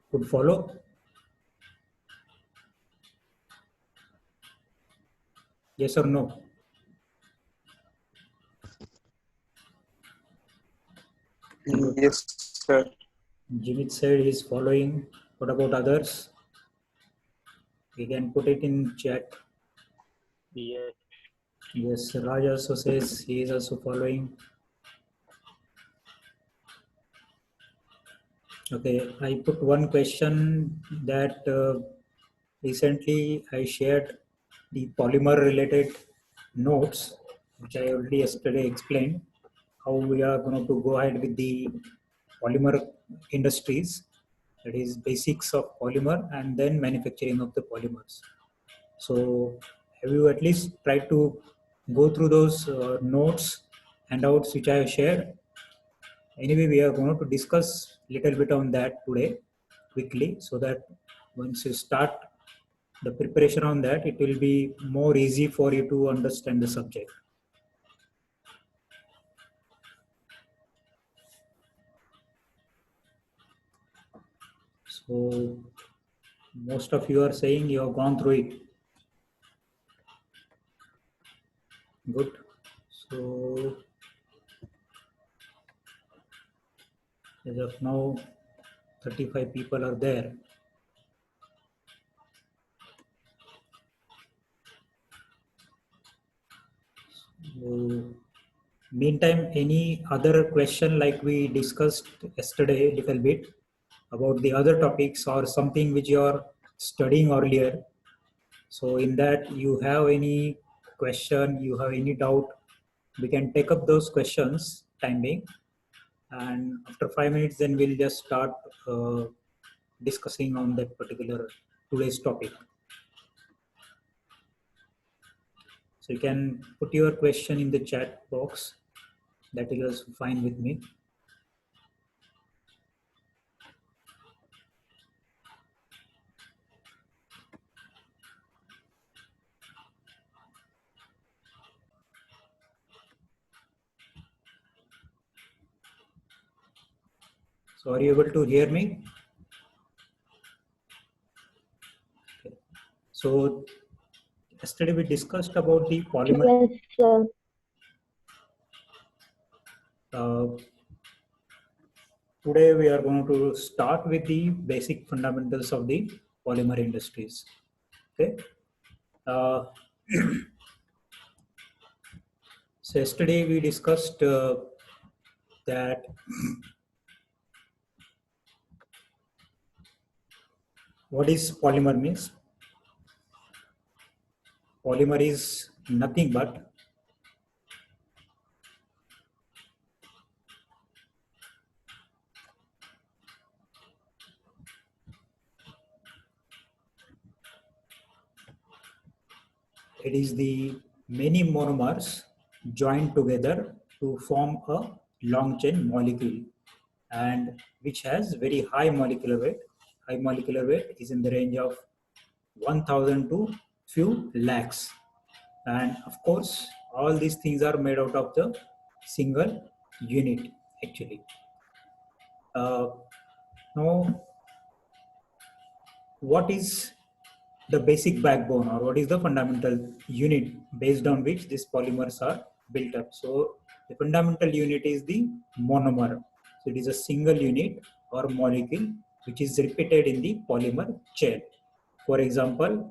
Could follow? Yes or no? Yes, sir. Jimit said he's following. What about others? We can put it in chat. Yes. Yes, Raj also says he is also following. Okay, I put one question that recently I shared the polymer related notes, which I already yesterday explained how we are going to go ahead with the polymer industries, that is basics of polymer and then manufacturing of the polymers. So have you at least tried to go through those notes, handouts which I have shared? Anyway, we are going to discuss little bit on that today quickly, so that once you start the preparation on that, it will be more easy for you to understand the subject. So most of you are saying you have gone through it. Good. So as of now, 35 people are there. So, meantime, any other question like we discussed yesterday a little bit about the other topics or something which you are studying earlier? So in that you have any question, you have any doubt, we can take up those questions time being, and after 5 minutes then we'll just start discussing on that particular today's topic. So you can put your question in the chat box. That is also fine with me. So are you able to hear me? Okay. So yesterday we discussed about the polymer. Yes, sir. Today we are going to start with the basic fundamentals of the polymer industries. Okay. So yesterday we discussed that what is polymer means. Polymer is nothing but it is the many monomers joined together to form a long chain molecule, and which has very high molecular weight. High molecular weight is in the range of 1000 to few lakhs. And of course, all these things are made out of the single unit actually. Now, what is the basic backbone, or what is the fundamental unit based on which these polymers are built up? So the fundamental unit is the monomer. So it is a single unit or molecule which is repeated in the polymer chain. For example,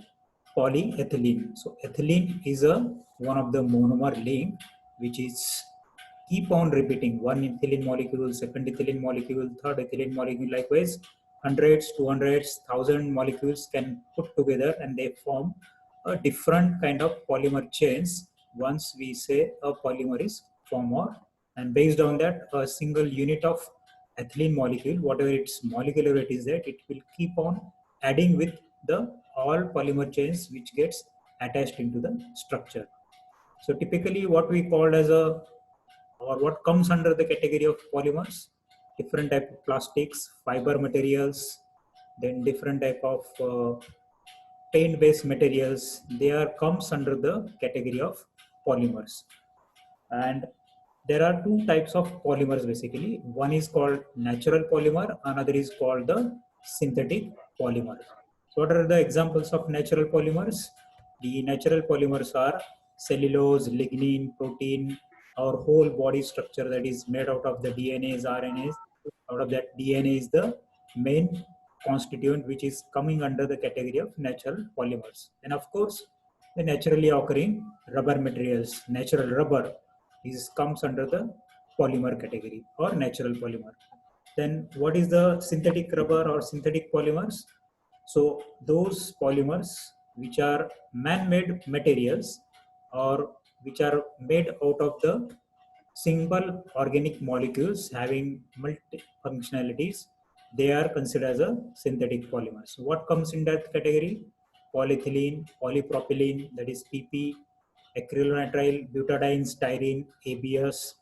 polyethylene. So ethylene is one of the monomer link which is keep on repeating one ethylene molecule, second ethylene molecule, third ethylene molecule. Likewise, hundreds, 200s, 1000 molecules can put together and they form a different kind of polymer chains once we say a polymer is formed. And based on that, a single unit of ethylene molecule, whatever its molecular weight is that, it will keep on adding with the all polymer chains which gets attached into the structure. So typically what we call as a, or what comes under the category of polymers, different type of plastics, fiber materials, then different type of paint based materials, they are comes under the category of polymers. And there are two types of polymers basically. One is called natural polymer, another is called the synthetic polymer. So what are the examples of natural polymers? The natural polymers are cellulose, lignin, protein, our whole body structure that is made out of the DNAs, RNAs. Out of that, DNA is the main constituent which is coming under the category of natural polymers. And of course, the naturally occurring rubber materials, natural rubber, this comes under the polymer category or natural polymer. Then what is the synthetic rubber or synthetic polymers? So those polymers which are man-made materials or which are made out of the simple organic molecules having multi functionalities, they are considered as a synthetic polymer. So what comes in that category? Polyethylene, polypropylene, that is PP, acrylonitrile, butadiene, styrene, ABS,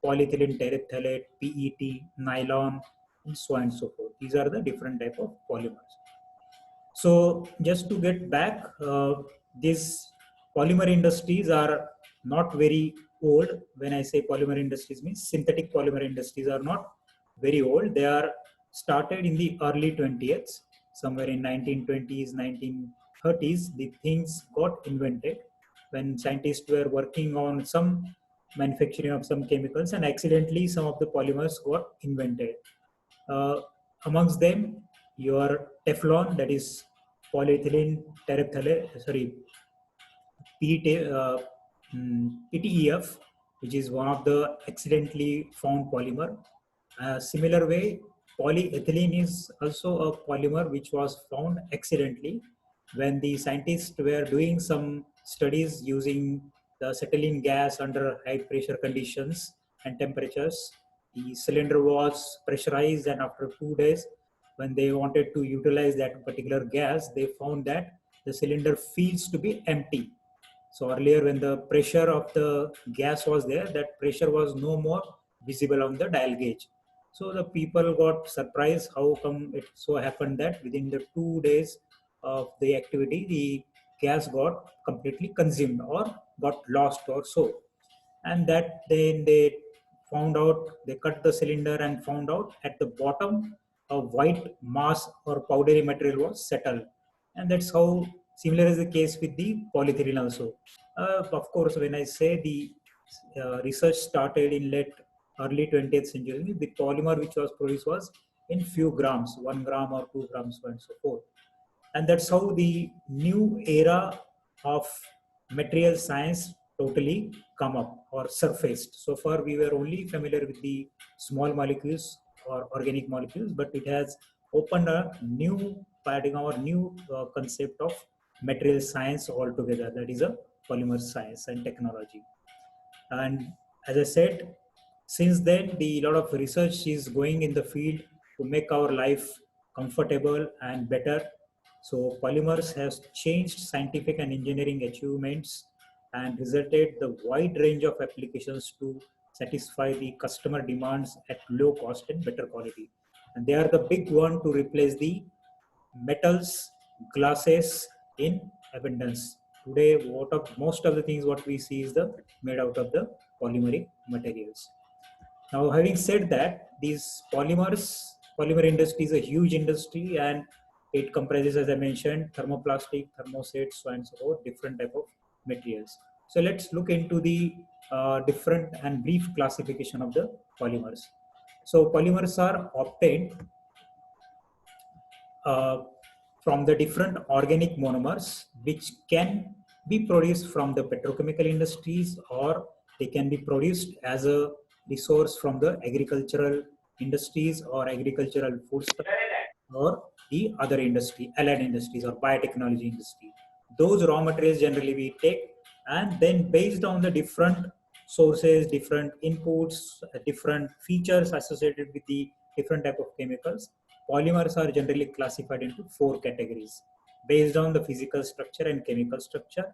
polyethylene terephthalate, PET, nylon, and so on and so forth. These are the different type of polymers. So just to get back, these polymer industries are not very old. When I say polymer industries, means synthetic polymer industries are not very old. They are started in the early 20th, somewhere in 1920s, 1930s. The things got invented when scientists were working on some manufacturing of some chemicals, and accidentally some of the polymers got invented. Uh, Amongst them, your Teflon, that is polyethylene terephthalate, sorry, PTEF, which is one of the accidentally found polymer. Similar way, polyethylene is also a polymer which was found accidentally when the scientists were doing some studies using the acetylene gas under high pressure conditions and temperatures. The cylinder was pressurized, and after 2 days, when they wanted to utilize that particular gas, they found that the cylinder feels to be empty. So earlier, when the pressure of the gas was there, that pressure was no more visible on the dial gauge. So the people got surprised how come it so happened that within the 2 days of the activity, the gas got completely consumed or got lost or so. And that then they found out, they cut the cylinder and found out at the bottom a white mass or powdery material was settled. And that's how similar is the case with the polyethylene also. Of course, when I say the research started in late early 20th century, the polymer which was produced was in few grams, 1 gram or 2 grams, so and so forth. And that's how the new era of material science totally come up or surfaced. So far, we were only familiar with the small molecules or organic molecules, but it has opened a new paradigm or new concept of material science altogether. That is a polymer science and technology. And as I said, since then, the lot of research is going in the field to make our life comfortable and better. So polymers has changed scientific and engineering achievements and resulted the wide range of applications to satisfy the customer demands at low cost and better quality. And they are the big one to replace the metals, glasses in abundance. Today, most of the things what we see is the made out of the polymeric materials. Now, having said that, these polymer industry is a huge industry, and it comprises, as I mentioned, thermoplastic, thermosets, so and so forth, different type of materials. So let's look into the different and brief classification of the polymers. So polymers are obtained uh, from the different organic monomers, which can be produced from the petrochemical industries, or they can be produced as a resource from the agricultural industries or agricultural foodstuff, or the other industry, allied industries or biotechnology industry. Those raw materials generally we take, and then based on the different sources, different inputs, different features associated with the different type of chemicals, polymers are generally classified into 4 categories based on the physical structure and chemical structure,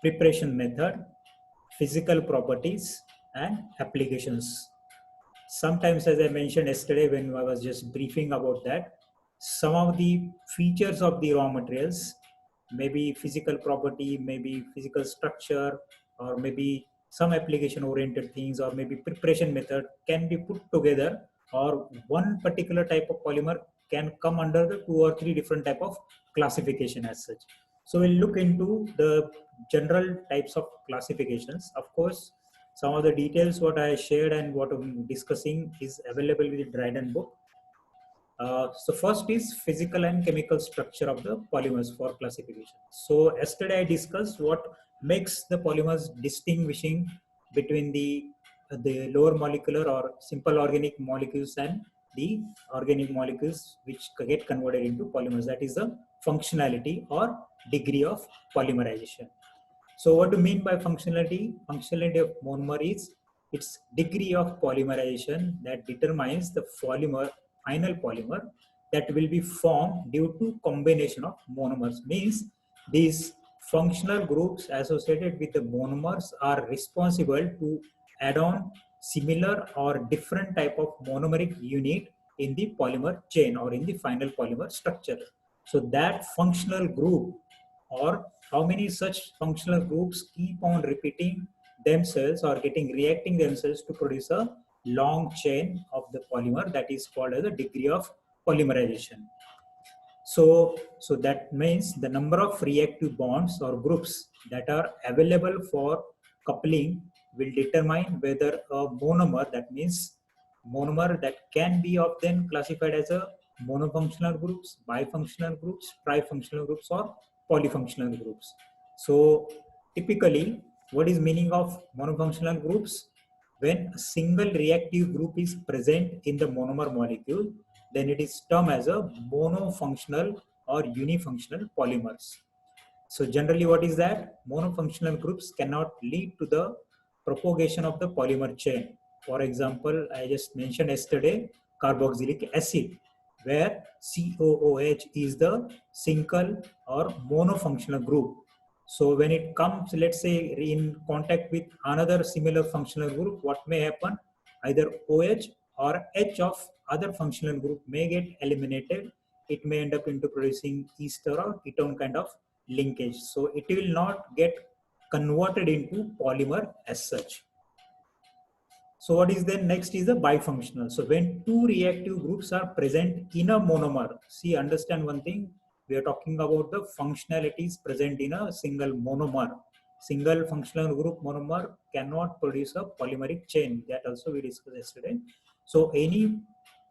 preparation method, physical properties, and applications. Sometimes, as I mentioned yesterday when I was just briefing about that, some of the features of the raw materials, maybe physical property, maybe physical structure, or maybe some application oriented things or maybe preparation method can be put together, or one particular type of polymer can come under the 2 or 3 different type of classification as such. So we'll look into the general types of classifications. Of course, some of the details what I shared and what I'm discussing is available with the Dryden book. So first is physical and chemical structure of the polymers for classification. So yesterday I discussed what makes the polymers distinguishing between the lower molecular or simple organic molecules and the organic molecules which get converted into polymers. That is the functionality or degree of polymerization. So what do you mean by functionality? Functionality of monomer is its degree of polymerization that determines the final polymer that will be formed due to combination of monomers. Means these functional groups associated with the monomers are responsible to add on similar or different type of monomeric unit in the polymer chain or in the final polymer structure. So that functional group, or how many such functional groups keep on repeating themselves or reacting themselves to produce a long chain of the polymer, that is called as the degree of polymerization. So that means the number of reactive bonds or groups that are available for coupling will determine whether a monomer, that means monomer that can be of then classified as a monofunctional groups, bifunctional groups, trifunctional groups, or polyfunctional groups. So typically, what is meaning of monofunctional groups? When a single reactive group is present in the monomer molecule, then it is termed as a monofunctional or unifunctional polymers. So generally what is that? Monofunctional groups cannot lead to the propagation of the polymer chain. For example, I just mentioned yesterday, carboxylic acid, where COOH is the single or monofunctional group. So when it comes, let's say, in contact with another similar functional group, what may happen? Either OH or H of other functional group may get eliminated. It may end up into producing ester or ketone kind of linkage. So it will not get converted into polymer as such. So what is then next is the bifunctional. So when two reactive groups are present in a monomer, see, understand one thing, we are talking about the functionalities present in a single monomer. Single functional group monomer cannot produce a polymeric chain. That also we discussed yesterday. So any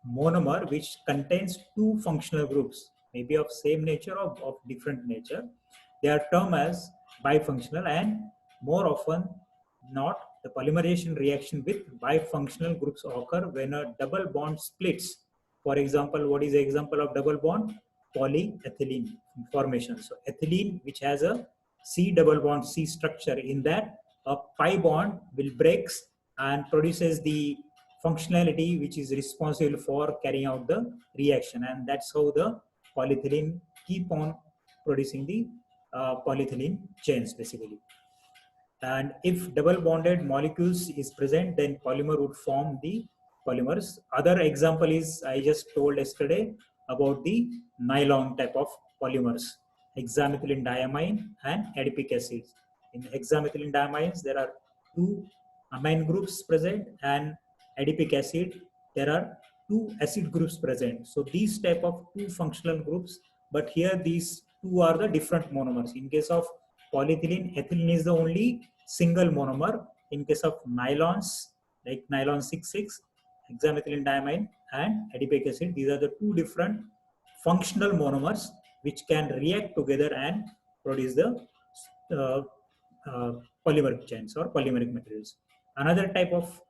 monomer which contains two functional groups, maybe of same nature or of different nature, they are termed as bifunctional, and more often not, the polymerization reaction with bifunctional groups occur when a double bond splits. For example, what is the example of double bond? Polyethylene formation. So ethylene, which has a C double bond C structure, in that a pi bond will breaks and produces the functionality which is responsible for carrying out the reaction, and that's how the polyethylene keep on producing the polyethylene chains basically. And if double bonded molecules is present, then polymer would form the polymers. Other example is, I just told yesterday about the nylon type of polymers, hexamethylene diamine and adipic acid. In hexamethylene diamines, there are two amine groups present, and adipic acid, there are two acid groups present. So these type of two functional groups, but here these two are the different monomers. In case of polyethylene, ethylene is the only single monomer. In case of nylons, like nylon 6,6, hexamethylene diamine and adipic acid, these are the two different functional monomers which can react together and produce the polymeric chains or polymeric materials. Another type of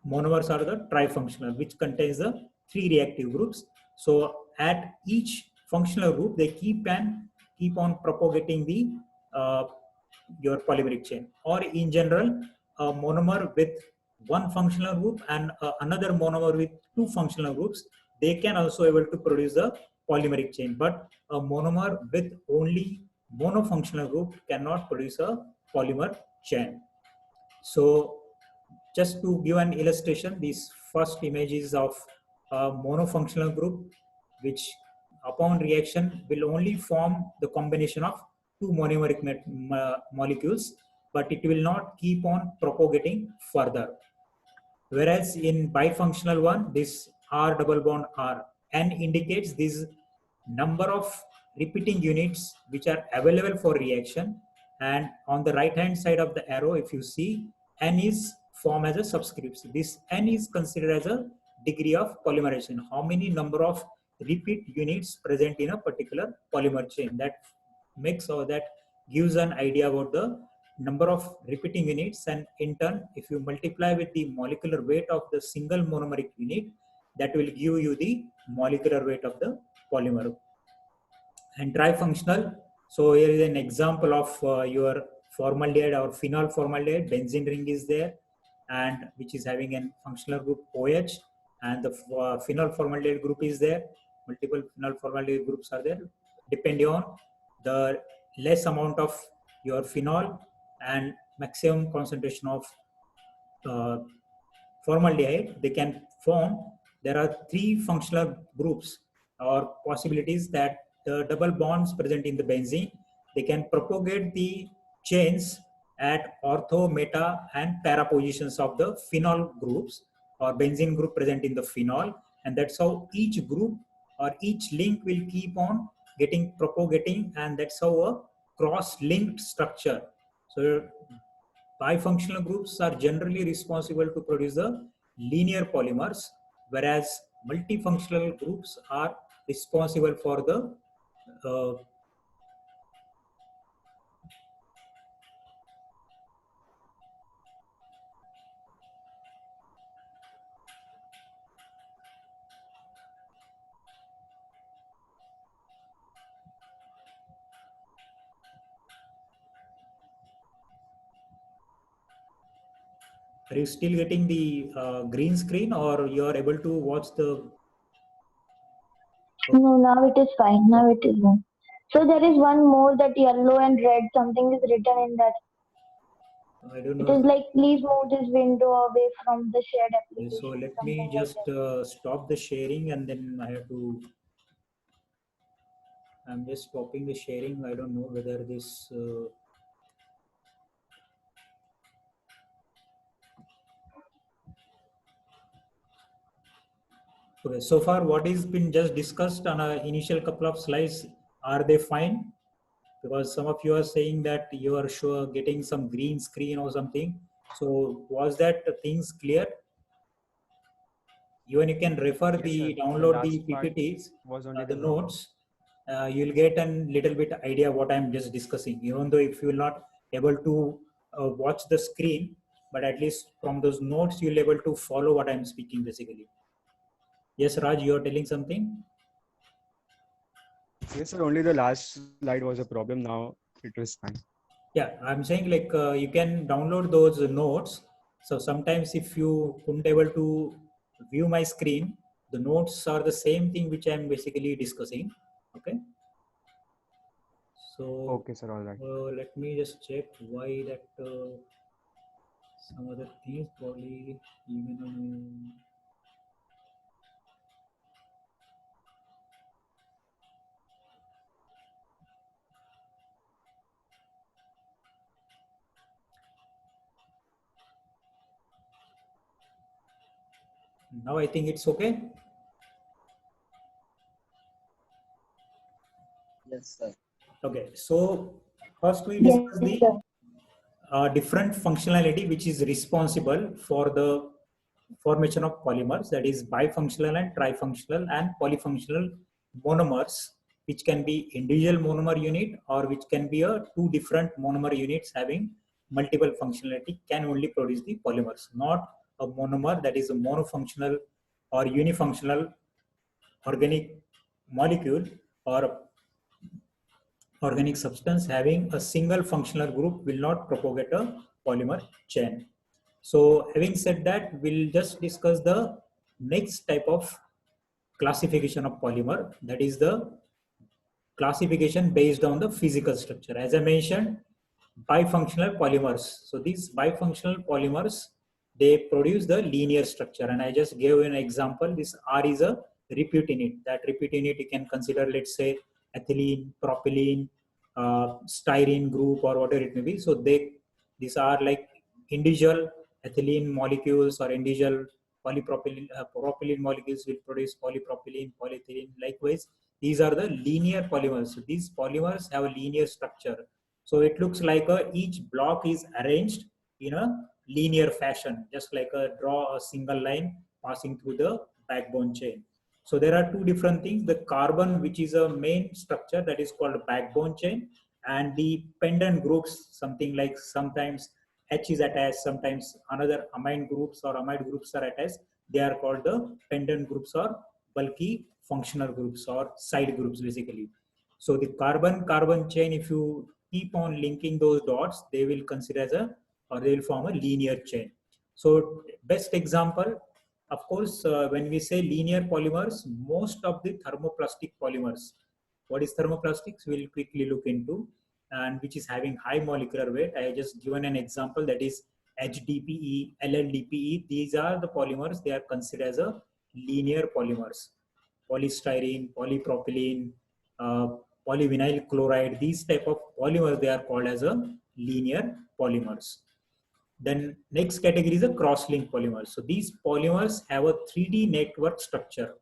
monomers are the trifunctional, which contains the three reactive groups. So at each functional group, they keep on propagating the your polymeric chain. Or in general, a monomer with one functional group and another monomer with two functional groups, they can also able to produce a polymeric chain. But a monomer with only monofunctional group cannot produce a polymer chain. So just to give an illustration, this first image is of a monofunctional group, which upon reaction will only form the combination of two monomeric molecules. but it will not keep on propagating further. Whereas in bifunctional one, this R double bond R, N indicates this number of repeating units which are available for reaction. And on the right hand side of the arrow, if you see, N is formed as a subscript. This N is considered as a degree of polymerization. How many number of repeat units present in a particular polymer chain. That makes or that gives an idea about the number of repeating units, and in turn, if you multiply with the molecular weight of the single monomeric unit, that will give you the molecular weight of the polymer. And trifunctional, so here is an example of your formaldehyde or phenol formaldehyde, benzene ring is there, and which is having a functional group OH, and the phenol formaldehyde group is there. Multiple phenol formaldehyde groups are there. Depending on the less amount of your phenol and maximum concentration of formaldehyde, they can form. There are three functional groups or possibilities that the double bonds present in the benzene, they can propagate the chains at ortho, meta, and para positions of the phenol groups or benzene group present in the phenol, and that's how each group or each link will keep on getting propagating, and that's how a cross-linked structure. So bifunctional groups are generally responsible to produce the linear polymers, whereas multifunctional groups are responsible for the are you still getting the green screen, or you are able to watch the? No, now it is fine. Now it is fine. So there is one more, that yellow and red. Something is written in that. I don't It know. is like, please move this window away from the shared Okay, application. so let Something me like just that. stop the sharing, and then I have to. I'm just stopping the sharing. I don't know whether this. Okay, so far what is been just discussed on our initial couple of slides, are they fine? Because some of you are saying that you are sure getting some green screen or something. So was that things clear? Even you can refer Yes, the sir. download the last part PPTs, was only the the drawing. notes. You'll get a little bit idea what I'm just discussing. Even though if you're not able to watch the screen, but at least from those notes you'll able to follow what I'm speaking basically. Yes, Raj, you are telling something. Yes, sir. Only the last slide was a problem. Now it was fine. Yeah, I'm saying like you can download those notes. So sometimes if you couldn't able to view my screen, the notes are the same thing which I'm basically discussing. Okay. So Okay, sir. All right. let me just check why that some other things probably even now I think it's okay. Yes, sir. Okay, so first we Yes, discuss the sir. different functionality which is responsible for the formation of polymers, that is bifunctional and trifunctional and polyfunctional monomers, which can be individual monomer unit or which can be a two different monomer units having multiple functionality can only produce the polymers, not a monomer that is a monofunctional or unifunctional organic molecule or organic substance having a single functional group will not propagate a polymer chain. So having said that, we'll just discuss the next type of classification of polymer, that is the classification based on the physical structure. As I mentioned, bifunctional polymers. So these bifunctional polymers, they produce the linear structure, and I just gave an example. This R is a repeat unit. That repeat unit you can consider, let's say, ethylene, propylene, styrene group or whatever it may be. So they These are like individual ethylene molecules or individual polypropylene propylene molecules will produce polypropylene, polyethylene. Likewise, these are the linear polymers. So these polymers have a linear structure. So it looks like each block is arranged in a linear fashion, just like draw a single line passing through the backbone chain. So there are two different things: the carbon, which is a main structure, that is called backbone chain, and the pendant groups, something like sometimes H is attached, sometimes another amine groups or amide groups are attached. They are called the pendant groups or bulky functional groups or side groups basically. So the carbon-carbon chain, if you keep on linking those dots, they will consider as a, or they will form a linear chain. So best example, of course, when we say linear polymers, most of the thermoplastic polymers, what is thermoplastics, we'll quickly look into, and which is having high molecular weight. I have just given an example, that is HDPE, LLDPE. These are the polymers, they are considered as a linear polymers. Polystyrene, polypropylene, uh, polyvinyl chloride, these type of polymers, they are called as a linear polymers. Then next category is a cross-linked polymers. So these polymers have a 3D network structure.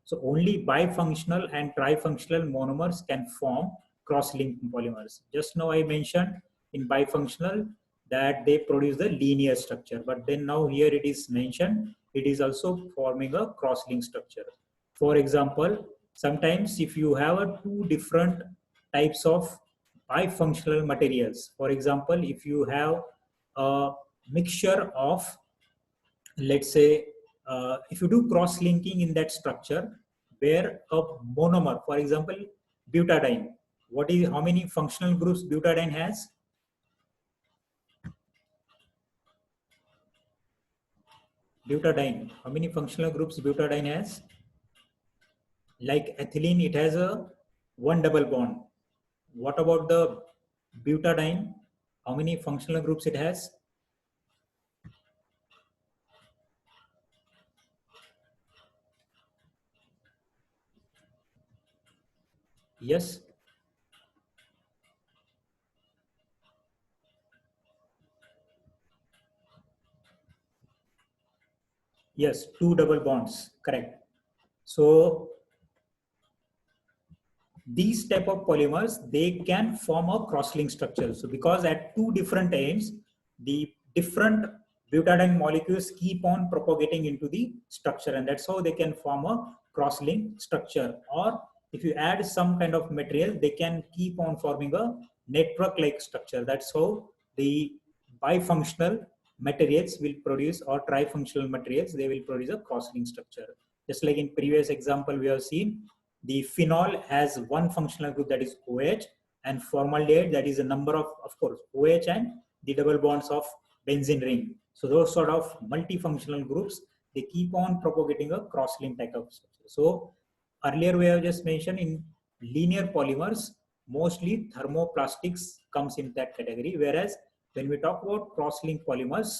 So only bifunctional and trifunctional monomers can form cross-linked polymers. Just now I mentioned in bifunctional that they produce the linear structure, but then now here it is mentioned it is also forming a cross-linked structure. For example, sometimes if you have two different types of bifunctional materials, for example, if you have a mixture of, let's say, if you do cross-linking in that structure where a monomer, for example, butadiene, how many functional groups butadiene has? Butadiene, how many functional groups butadiene has? Like ethylene, it has a one double bond. What about the butadiene? How many functional groups it has? Yes. Yes, two double bonds, correct. So these type of polymers, they can form a cross-link structure. So because at two different ends, the different butadiene molecules keep on propagating into the structure, and that's how they can form a cross-link structure. Or if you add some kind of material, they can keep on forming a network-like structure. That's how the bifunctional materials will produce, or trifunctional materials, they will produce a cross-link structure. Just like in previous example we have seen, the phenol has one functional group, that is OH, and formaldehyde, that is a number of course, OH and the double bonds of benzene ring. So those sort of multifunctional groups, they keep on propagating a cross-link type of structure. So earlier we have just mentioned in linear polymers, mostly thermoplastics comes in that category, whereas when we talk about cross-link polymers,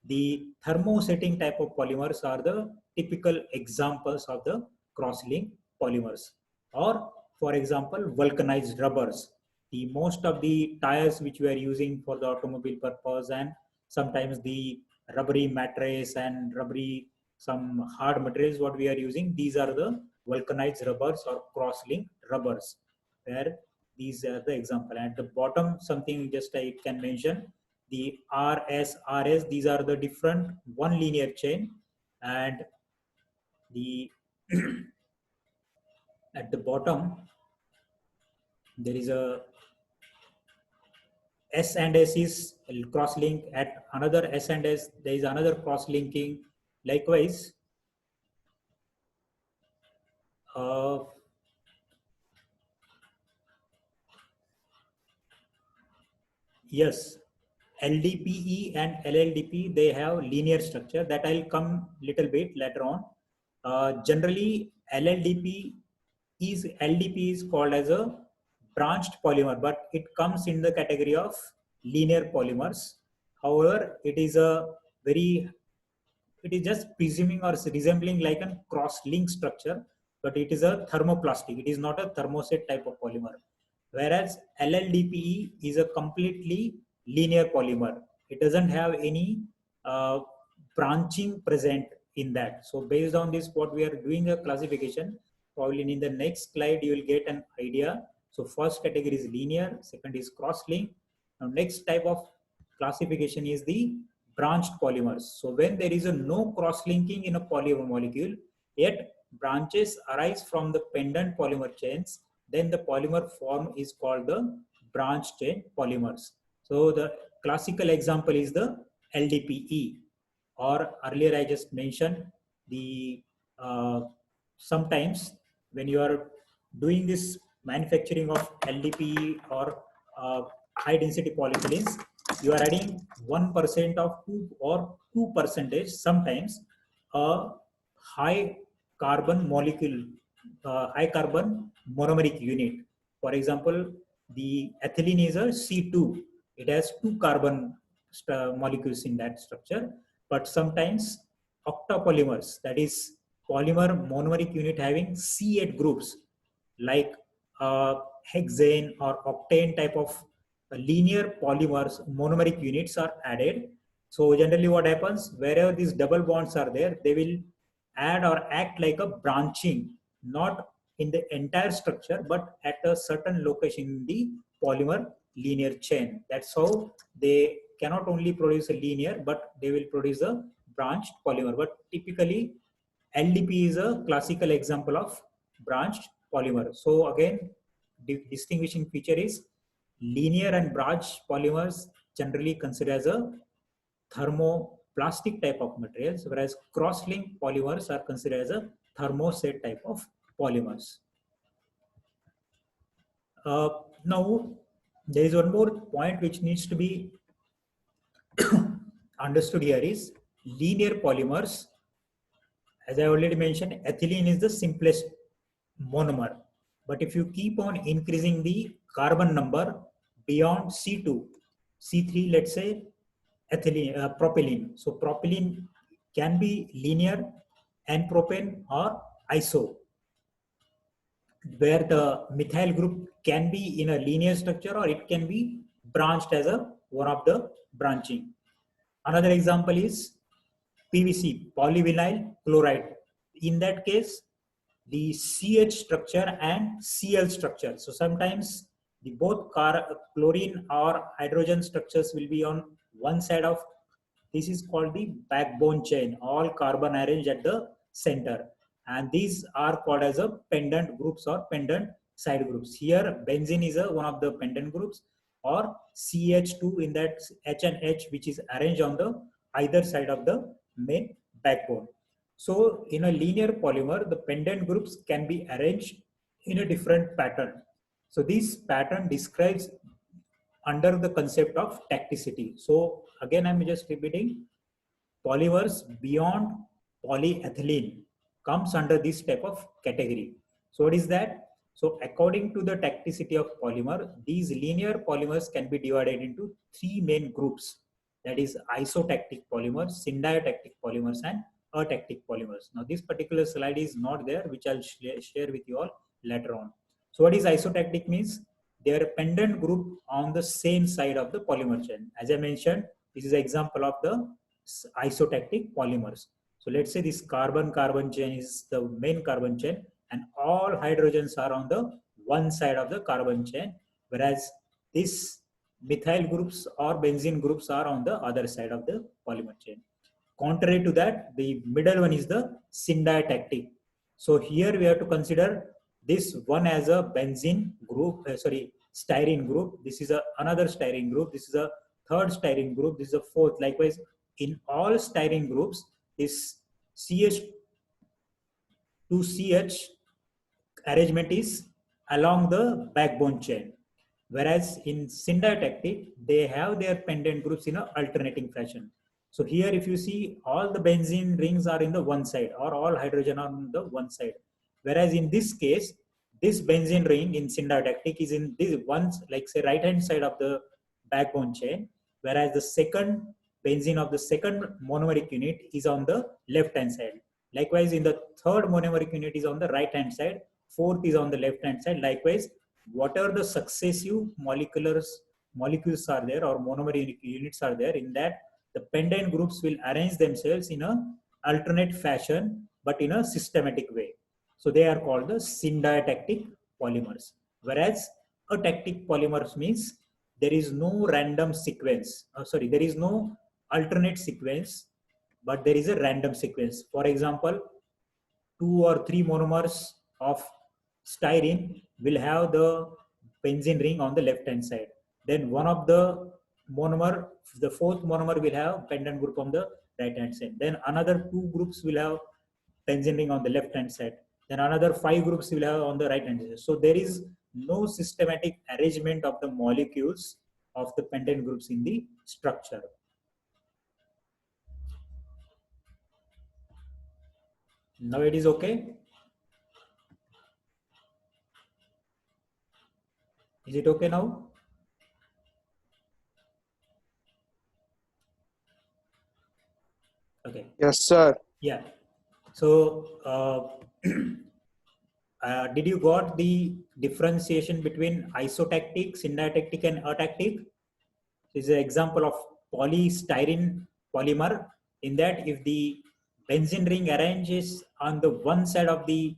the thermosetting type of polymers are the typical examples of the cross-link polymers. Or for example, vulcanized rubbers. The most of the tires which we are using for the automobile purpose, and sometimes the rubbery mattress and rubbery some hard materials what we are using, these are the vulcanized rubbers or cross-linked rubbers, where these are the example. At the bottom, something just I can mention, the RS, these are the different one linear chain, and the at the bottom there is a S and S is cross link, at another S and S there is another cross linking. Likewise, yes, LDPE and LLDP, they have linear structure, that I'll come little bit later on. Generally, LDP is called as a branched polymer, but it comes in the category of linear polymers. However, it is just presuming or resembling like a cross-link structure, but it is a thermoplastic. It is not a thermoset type of polymer. Whereas LLDPE is a completely linear polymer. it doesn't have any branching present in that. So based on this, what we are doing a classification, probably in the next slide you will get an idea. So first category is linear, second is cross-link. Now next type of classification is the branched polymers. So when there is a no cross-linking in a polymer molecule, yet branches arise from the pendant polymer chains, then the polymer form is called the branch chain polymers. So the classical example is the LDPE, or earlier I just mentioned the sometimes when you are doing this manufacturing of LDPE or high density polyethylenes, you are adding 1% of 2%, sometimes a high carbon molecule, high carbon monomeric unit. For example, the ethylene is a C2. It has 2 carbon molecules in that structure, but sometimes octapolymers, that is polymer monomeric unit having C8 groups, like hexane or octane type of linear polymers monomeric units are added. So generally what happens, wherever these double bonds are there, they will add or act like a branching, not in the entire structure, but at a certain location in the polymer linear chain. That's how they cannot only produce a linear, but they will produce a branched polymer. But typically LDP is a classical example of branched polymer. So again, the distinguishing feature is linear and branched polymers generally considered as a thermoplastic type of materials, whereas cross-linked polymers are considered as a thermoset type of polymers. Now, there is one more point which needs to be understood here is linear polymers. As I already mentioned, ethylene is the simplest monomer. But if you keep on increasing the carbon number beyond C2, C3, let's say ethylene, propylene. So propylene can be linear and propane or iso, where the methyl group can be in a linear structure or it can be branched as a one of the branching. Another example is PVC, polyvinyl chloride. In that case, the CH structure and Cl structure. So sometimes the both chlorine or hydrogen structures will be on one side of, this is called the backbone chain, all carbon arranged at the center. And these are called as a pendant groups or pendant side groups. Here benzene is one of the pendant groups, or CH2 in that H and H, which is arranged on the either side of the main backbone. So in a linear polymer, the pendant groups can be arranged in a different pattern. So this pattern describes under the concept of tacticity. So again, I'm just repeating, polymers beyond polyethylene comes under this type of category. So what is that? So according to the tacticity of polymer, these linear polymers can be divided into 3 main groups. That is isotactic polymers, syndiotactic polymers, and atactic polymers. Now this particular slide is not there, which I'll share with you all later on. So what is isotactic means? They are a pendant group on the same side of the polymer chain. As I mentioned, this is an example of the isotactic polymers. So let's say this carbon-carbon chain is the main carbon chain, and all hydrogens are on the one side of the carbon chain, whereas this methyl groups or benzene groups are on the other side of the polymer chain. Contrary to that, the middle one is the syndiotactic. So here we have to consider this one as a benzene group, styrene group. This is another styrene group. This is a third styrene group. This is a fourth. Likewise, in all styrene groups, this CH to CH arrangement is along the backbone chain. Whereas in syndiotactic, they have their pendant groups in an alternating fashion. So here, if you see, all the benzene rings are in the one side, or all hydrogen are on the one side. Whereas in this case, this benzene ring in syndiotactic is in this one, like say, right hand side of the backbone chain, whereas the second benzene of the second monomeric unit is on the left hand side. Likewise, in the third monomeric unit is on the right hand side, fourth is on the left hand side. Likewise, whatever the successive molecular molecules are there or monomer units are there, in that the pendant groups will arrange themselves in a alternate fashion but in a systematic way. So they are called the syndiotactic polymers. Whereas atactic polymers means there is no random sequence. There is no alternate sequence, but there is a random sequence. For example, 2 or 3 monomers of styrene will have the benzene ring on the left hand side. Then one of the monomer, the fourth monomer will have pendant group on the right hand side. Then another 2 groups will have benzene ring on the left hand side. Then another 5 groups will have on the right hand side. So there is no systematic arrangement of the molecules of the pendant groups in the structure. Now it is okay. Is it okay now? Okay. Yes, sir. Yeah. So, did you got the differentiation between isotactic, syntactic, and atactic? This is an example of polystyrene polymer. In that, if the benzene ring arranges on the one side of the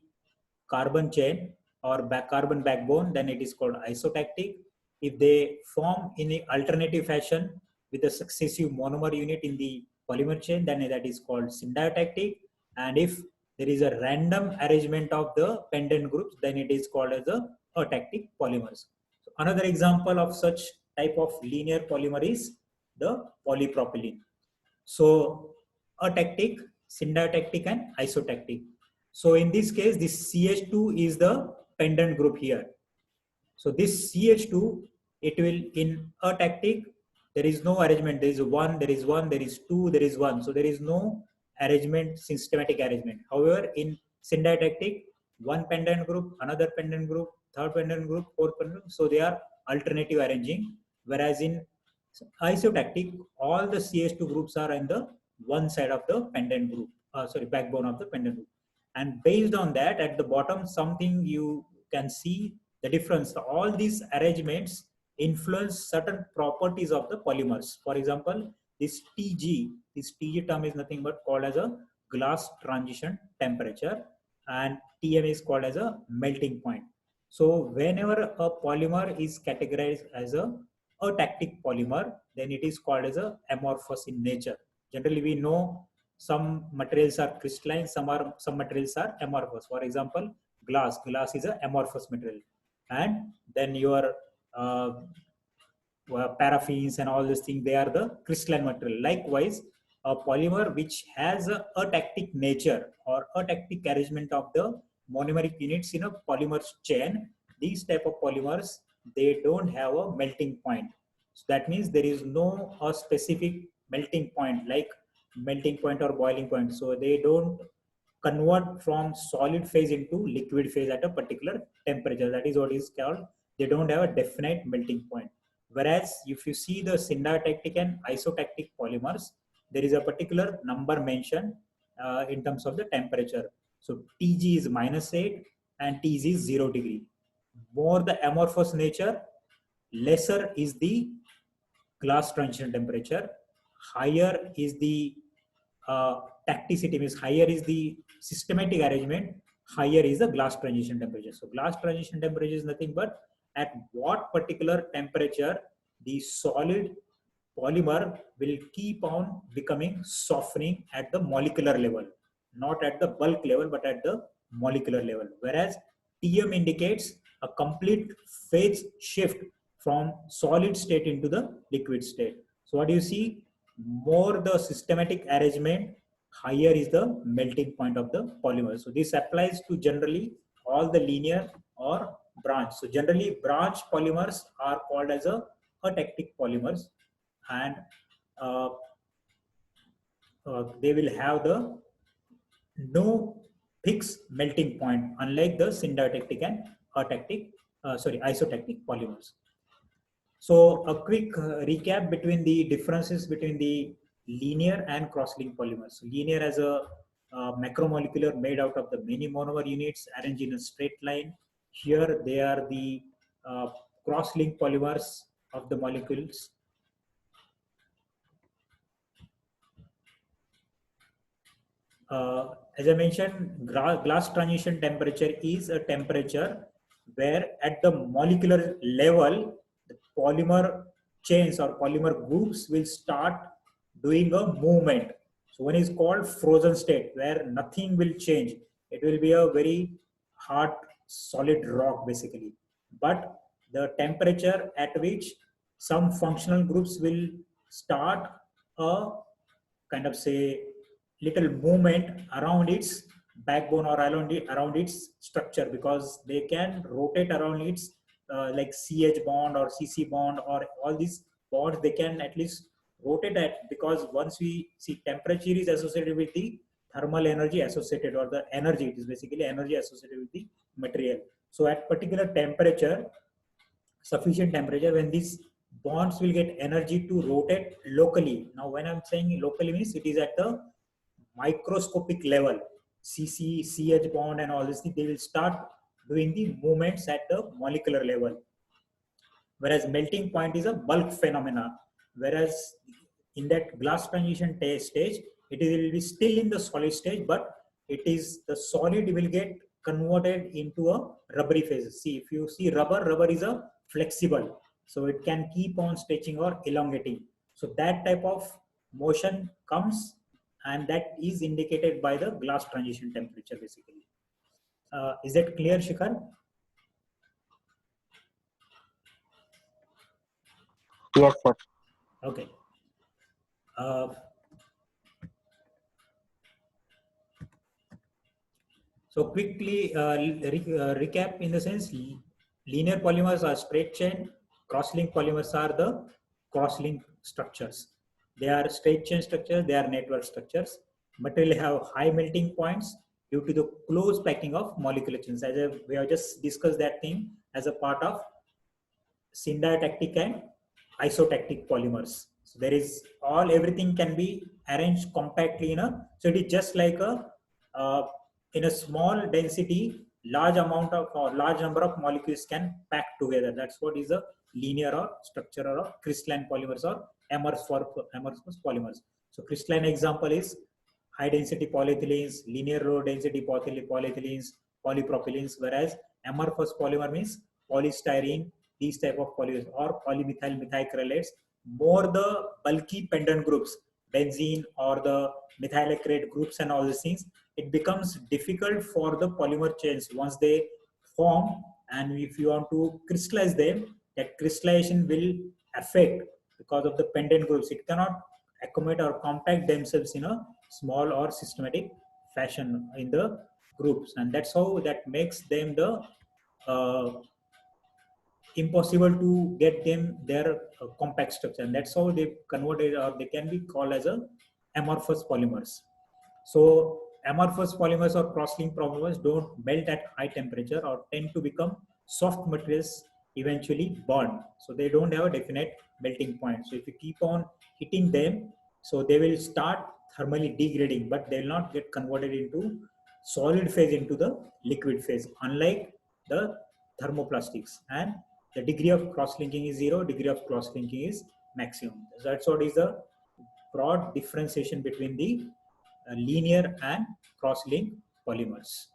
carbon chain or carbon backbone, then it is called isotactic. If they form in an alternative fashion with a successive monomer unit in the polymer chain, then that is called syndiotactic. And if there is a random arrangement of the pendant groups, then it is called as the atactic polymers. So another example of such type of linear polymer is the polypropylene. So atactic, syntactic, and isotactic. So in this case, this CH2 is the pendant group here. So this CH2, it will in atactic, there is no arrangement. There is 1, there is 1, there is 2, there is 1. So there is no arrangement, systematic arrangement. However, in syntactic, one pendant group, another pendant group, third pendant group, fourth pendant group. So they are alternative arranging. Whereas in isotactic, all the CH2 groups are in the one side of the pendant group, backbone of the pendant group. And based on that, at the bottom, something you can see the difference. All these arrangements influence certain properties of the polymers. For example, this TG term is nothing but called as a glass transition temperature, and TM is called as a melting point. So whenever a polymer is categorized as a atactic polymer, then it is called as a amorphous in nature. Generally, we know some materials are crystalline, some materials are amorphous. For example, glass is an amorphous material, and then your paraffins and all these things, they are the crystalline material. Likewise, a polymer which has a atactic nature or atactic arrangement of the monomeric units in a polymer chain, these type of polymers, they don't have a melting point. So that means there is no a specific melting point like melting point or boiling point. So they don't convert from solid phase into liquid phase at a particular temperature. That is what is called, they don't have a definite melting point. Whereas if you see the syntactic and isotactic polymers, there is a particular number mentioned in terms of the temperature. So Tg is -8 and Tg is 0 degree. More the amorphous nature, lesser is the glass transition temperature, higher is the tacticity, means higher is the systematic arrangement, higher is the glass transition temperature. So glass transition temperature is nothing but at what particular temperature the solid polymer will keep on becoming softening at the molecular level, not at the bulk level, but at the molecular level. Whereas TM indicates a complete phase shift from solid state into the liquid state. So what do you see? More the systematic arrangement, higher is the melting point of the polymer. So this applies to generally all the linear or branch. So generally branch polymers are called as a atactic polymers, and they will have the no fixed melting point, unlike the syntactic and isotactic polymers. So a quick recap between the differences between the linear and cross-linked polymers. So linear as a macromolecular made out of the many monomer units arranged in a straight line. Here they are the cross-linked polymers of the molecules. As I mentioned, glass transition temperature is a temperature where at the molecular level, the polymer chains or polymer groups will start doing a movement. So one is called frozen state, where nothing will change. It will be a very hard, solid rock basically. But the temperature at which some functional groups will start a kind of say little movement around its backbone or around its structure, because they can rotate around its like CH bond or CC bond or all these bonds, they can at least rotate at, because once we see temperature is associated with the thermal energy associated, or the energy, it is basically energy associated with the material. So at particular temperature, sufficient temperature, when these bonds will get energy to rotate locally. Now when I'm saying locally means it is at the microscopic level. CC, CH bond and all this, they will start doing the movements at the molecular level. Whereas melting point is a bulk phenomena. Whereas in that glass transition stage, it will be still in the solid stage, but it is the solid will get converted into a rubbery phase. See, if you see rubber is a flexible, so it can keep on stretching or elongating. So that type of motion comes, and that is indicated by the glass transition temperature basically. Is that clear, Shikhar? Yes, sir. Okay. So quickly recap in the sense, linear polymers are straight chain, cross-link polymers are the cross-link structures. They are straight chain structures, they are network structures. Material have high melting points due to the close packing of molecular chains. We have just discussed that thing as a part of syntactic and isotactic polymers. So there is everything can be arranged compactly in a, so it is just like a in a small density, large amount of or large number of molecules can pack together. That's what is a linear or structural or crystalline polymers or amorphous polymers. So crystalline example is high density polyethylenes, linear low density polyethylenes, polypropylenes, whereas amorphous polymer means polystyrene, these type of polymers, or polymethyl methacrylates, more the bulky pendant groups, benzene or the methyl acrylate groups and all these things, it becomes difficult for the polymer chains once they form, and if you want to crystallize them, that crystallization will affect because of the pendant groups. It cannot accommodate or compact themselves in a small or systematic fashion in the groups, and that's how that makes them the impossible to get them their compact structure, and that's how they converted or they can be called as a amorphous polymers. So amorphous polymers or cross-link polymers don't melt at high temperature or tend to become soft materials eventually bond. So they don't have a definite melting point. So if you keep on hitting them, so they will start thermally degrading, but they will not get converted into solid phase into the liquid phase, unlike the thermoplastics. And the degree of cross-linking is 0, degree of cross-linking is maximum. So that's what is the broad differentiation between the linear and cross-link polymers.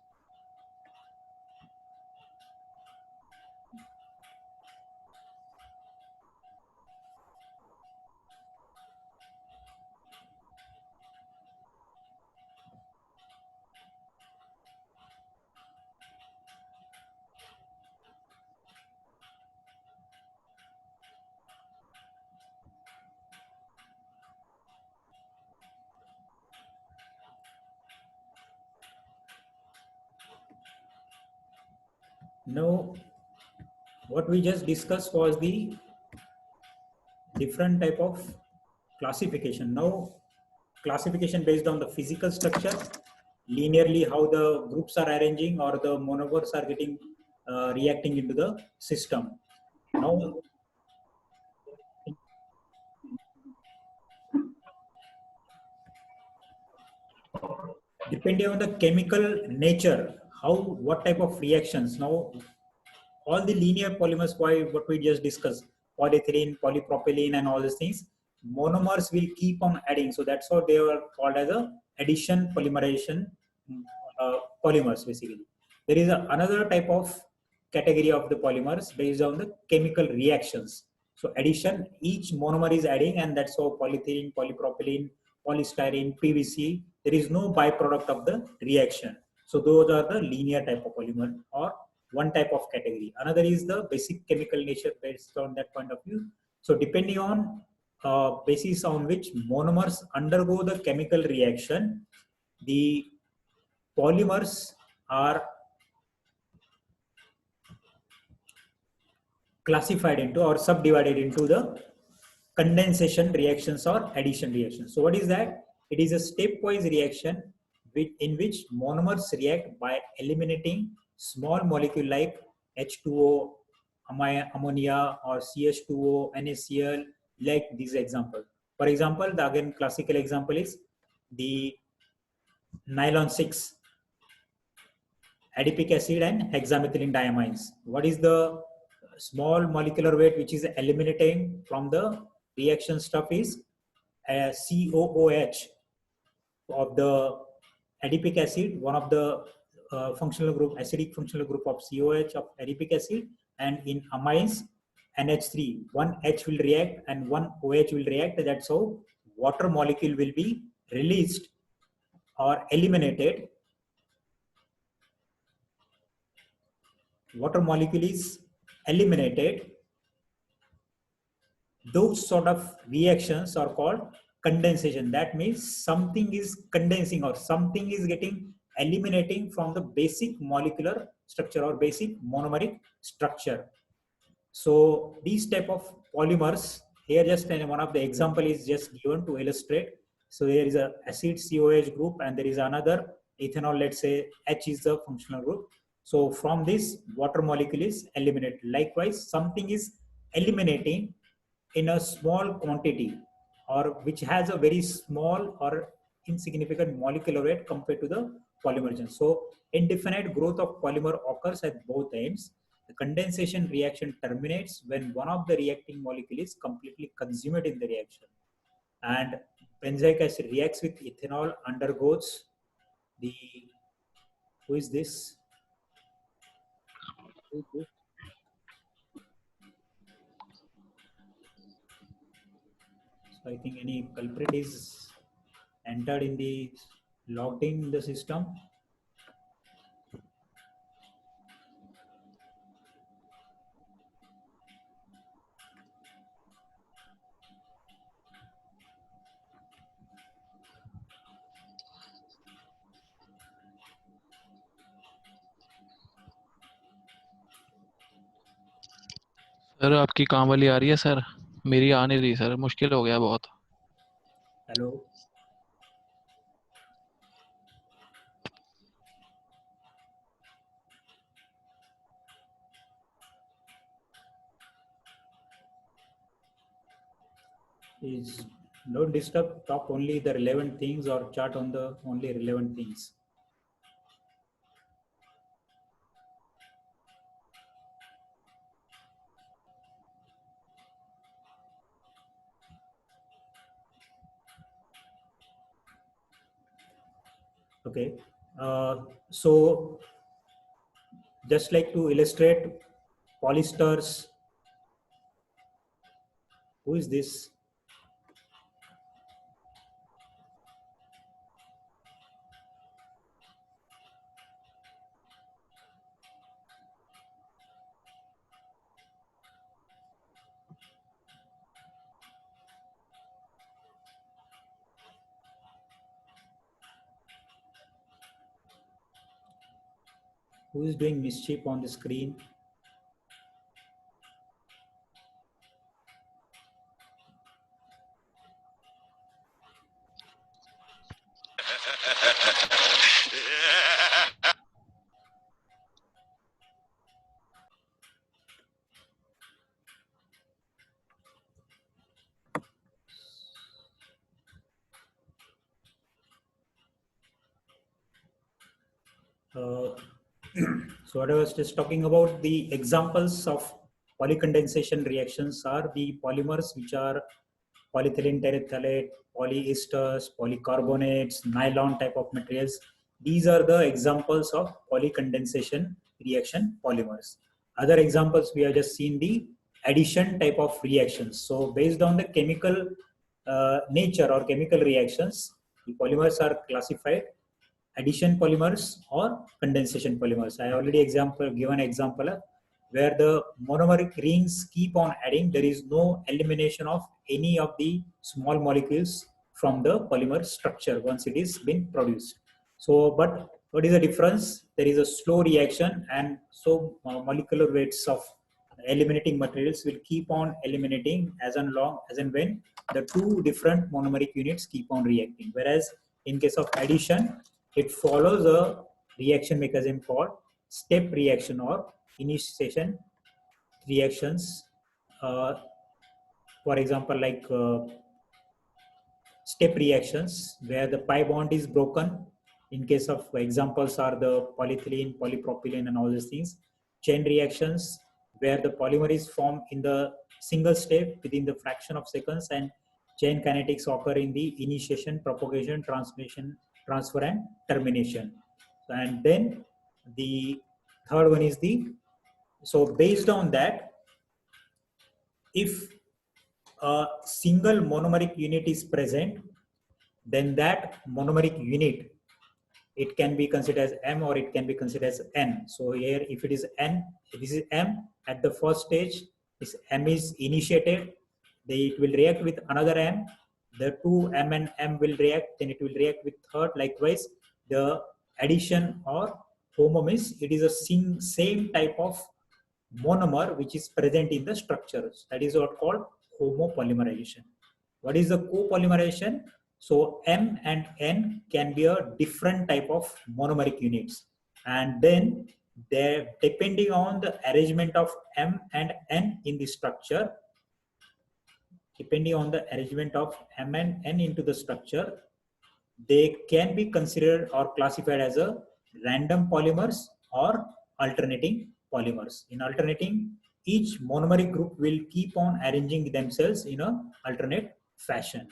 Now, what we just discussed was the different type of classification. Now, classification based on the physical structure, linearly how the groups are arranging or the monomers are getting reacting into the system. Now, depending on the chemical nature, what type of reactions. Now, all the linear polymers, what we just discussed, polyethylene, polypropylene, and all these things, monomers will keep on adding. So that's what they were called as a addition polymerization polymers basically. There is another type of category of the polymers based on the chemical reactions. So addition, each monomer is adding, and that's how polyethylene, polypropylene, polystyrene, PVC, there is no byproduct of the reaction. So those are the linear type of polymer or one type of category. Another is the basic chemical nature based on that point of view. So depending on basis on which monomers undergo the chemical reaction, the polymers are classified into or subdivided into the condensation reactions or addition reactions. So what is that? It is a stepwise reaction in which monomers react by eliminating small molecule like H2O, ammonia, or CH2O, NaCl, like this example. For example, the again classical example is the nylon 6, adipic acid and hexamethylene diamines. What is the small molecular weight which is eliminating from the reaction stuff is COOH of the adipic acid, one of the functional group, acidic functional group of COH of adipic acid, and in amines NH3, one H will react and one OH will react. That's how water molecule will be released or eliminated. Water molecule is eliminated. Those sort of reactions are called condensation. That means something is condensing or something is getting eliminating from the basic molecular structure or basic monomeric structure. So these type of polymers here, just one of the example is just given to illustrate. So there is a acid COH group and there is another ethanol, let's say H is the functional group. So from this water molecule is eliminated. Likewise, something is eliminating in a small quantity or which has a very small or insignificant molecular weight compared to the polymerization. So indefinite growth of polymer occurs at both ends. The condensation reaction terminates when one of the reacting molecule is completely consumed in the reaction. And benzoic acid reacts with ethanol, undergoes the, who is this? So I think any culprit is entered in the logged in the system. Sir आपकी काम वाली आ रही है sir, मेरी आ नहीं रही sir, मुश्किल हो गया बहुत। Hello. Is don't disturb, talk only the relevant things or chat on the only relevant things. Okay. So just like to illustrate polyesters, who is this? Who is doing mischief on the screen? So what I was just talking about the examples of Polycondensation reactions are the polymers which are polyethylene terephthalate, polyesters, polycarbonates, nylon type of materials. These are the examples of polycondensation reaction polymers. Other examples we have just seen the addition type of reactions. So based on the chemical nature or chemical reactions, the polymers are classified addition polymers or condensation polymers. I already given example where the monomeric rings keep on adding. There is no elimination of any of the small molecules from the polymer structure once it is been produced. So, but what is the difference? There is a slow reaction, and so molecular weights of eliminating materials will keep on eliminating as long as and when the two different monomeric units keep on reacting. Whereas in case of addition, it follows a reaction mechanism called step reaction or initiation reactions. For example, like step reactions where the pi bond is broken. In case of examples are the polyethylene, polypropylene, and all these things. Chain reactions where the polymer is formed in the single step within the fraction of seconds, and chain kinetics occur in the initiation, propagation, transmission, transfer, and termination. And then the third one is so based on that, if a single monomeric unit is present, then that monomeric unit, it can be considered as M or it can be considered as N. So here, if it is N, if this is M at the first stage, this M is initiated, it will react with another M. The two M and M will react, then it will react with third. Likewise, the addition or homo means it is a same type of monomer which is present in the structures. That is what called homopolymerization. What is the copolymerization? So M and N can be a different type of monomeric units, and then they, depending on the arrangement of M and N in the structure, depending on the arrangement of M and N into the structure, they can be considered or classified as a random polymers or alternating polymers. In alternating, each monomeric group will keep on arranging themselves in a alternate fashion.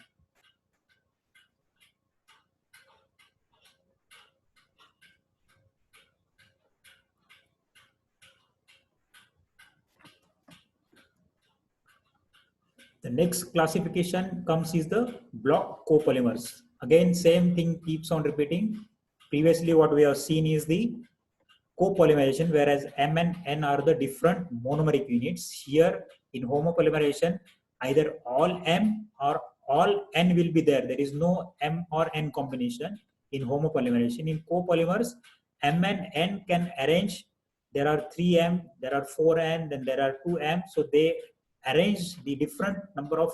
The next classification comes is the block copolymers. Again, same thing keeps on repeating. Previously, what we have seen is the copolymerization, whereas M and N are the different monomeric units. Here in homopolymerization, either all M or all N will be there. There is no M or N combination in homopolymerization. In copolymers, M and N can arrange. There are 3M, there are 4N, then there are 2M. So they arrange the different number of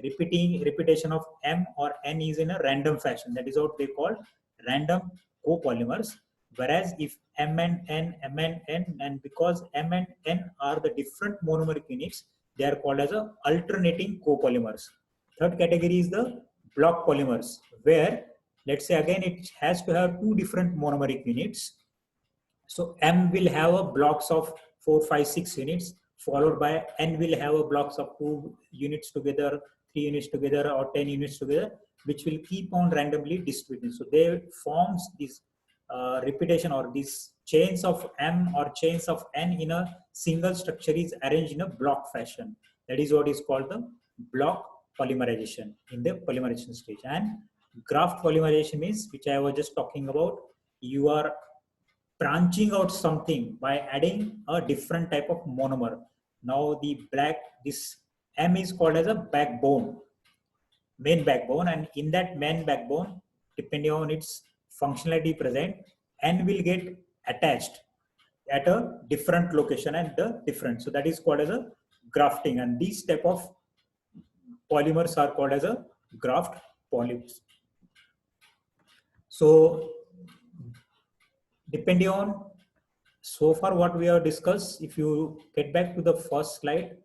repetition of M or N is in a random fashion. That is what they call random copolymers. Whereas if M and N, and because M and N are the different monomeric units, they are called as a alternating copolymers. Third category is the block polymers, where let's say again it has to have two different monomeric units. So M will have a blocks of 4, 5, 6 units, followed by N will have a blocks of 2 units together, 3 units together, or 10 units together, which will keep on randomly distributing. So they forms this repetition or these chains of M or chains of N in a single structure is arranged in a block fashion. That is what is called the block polymerization in the polymerization stage. And graft polymerization means, which I was just talking about, you are branching out something by adding a different type of monomer. Now this M is called as a backbone, main backbone, and in that main backbone, depending on its functionality present, N will get attached at a different location and the different. So that is called as a grafting, and these type of polymers are called as a graft polymers. So depending on so far what we have discussed, if you get back to the first slide,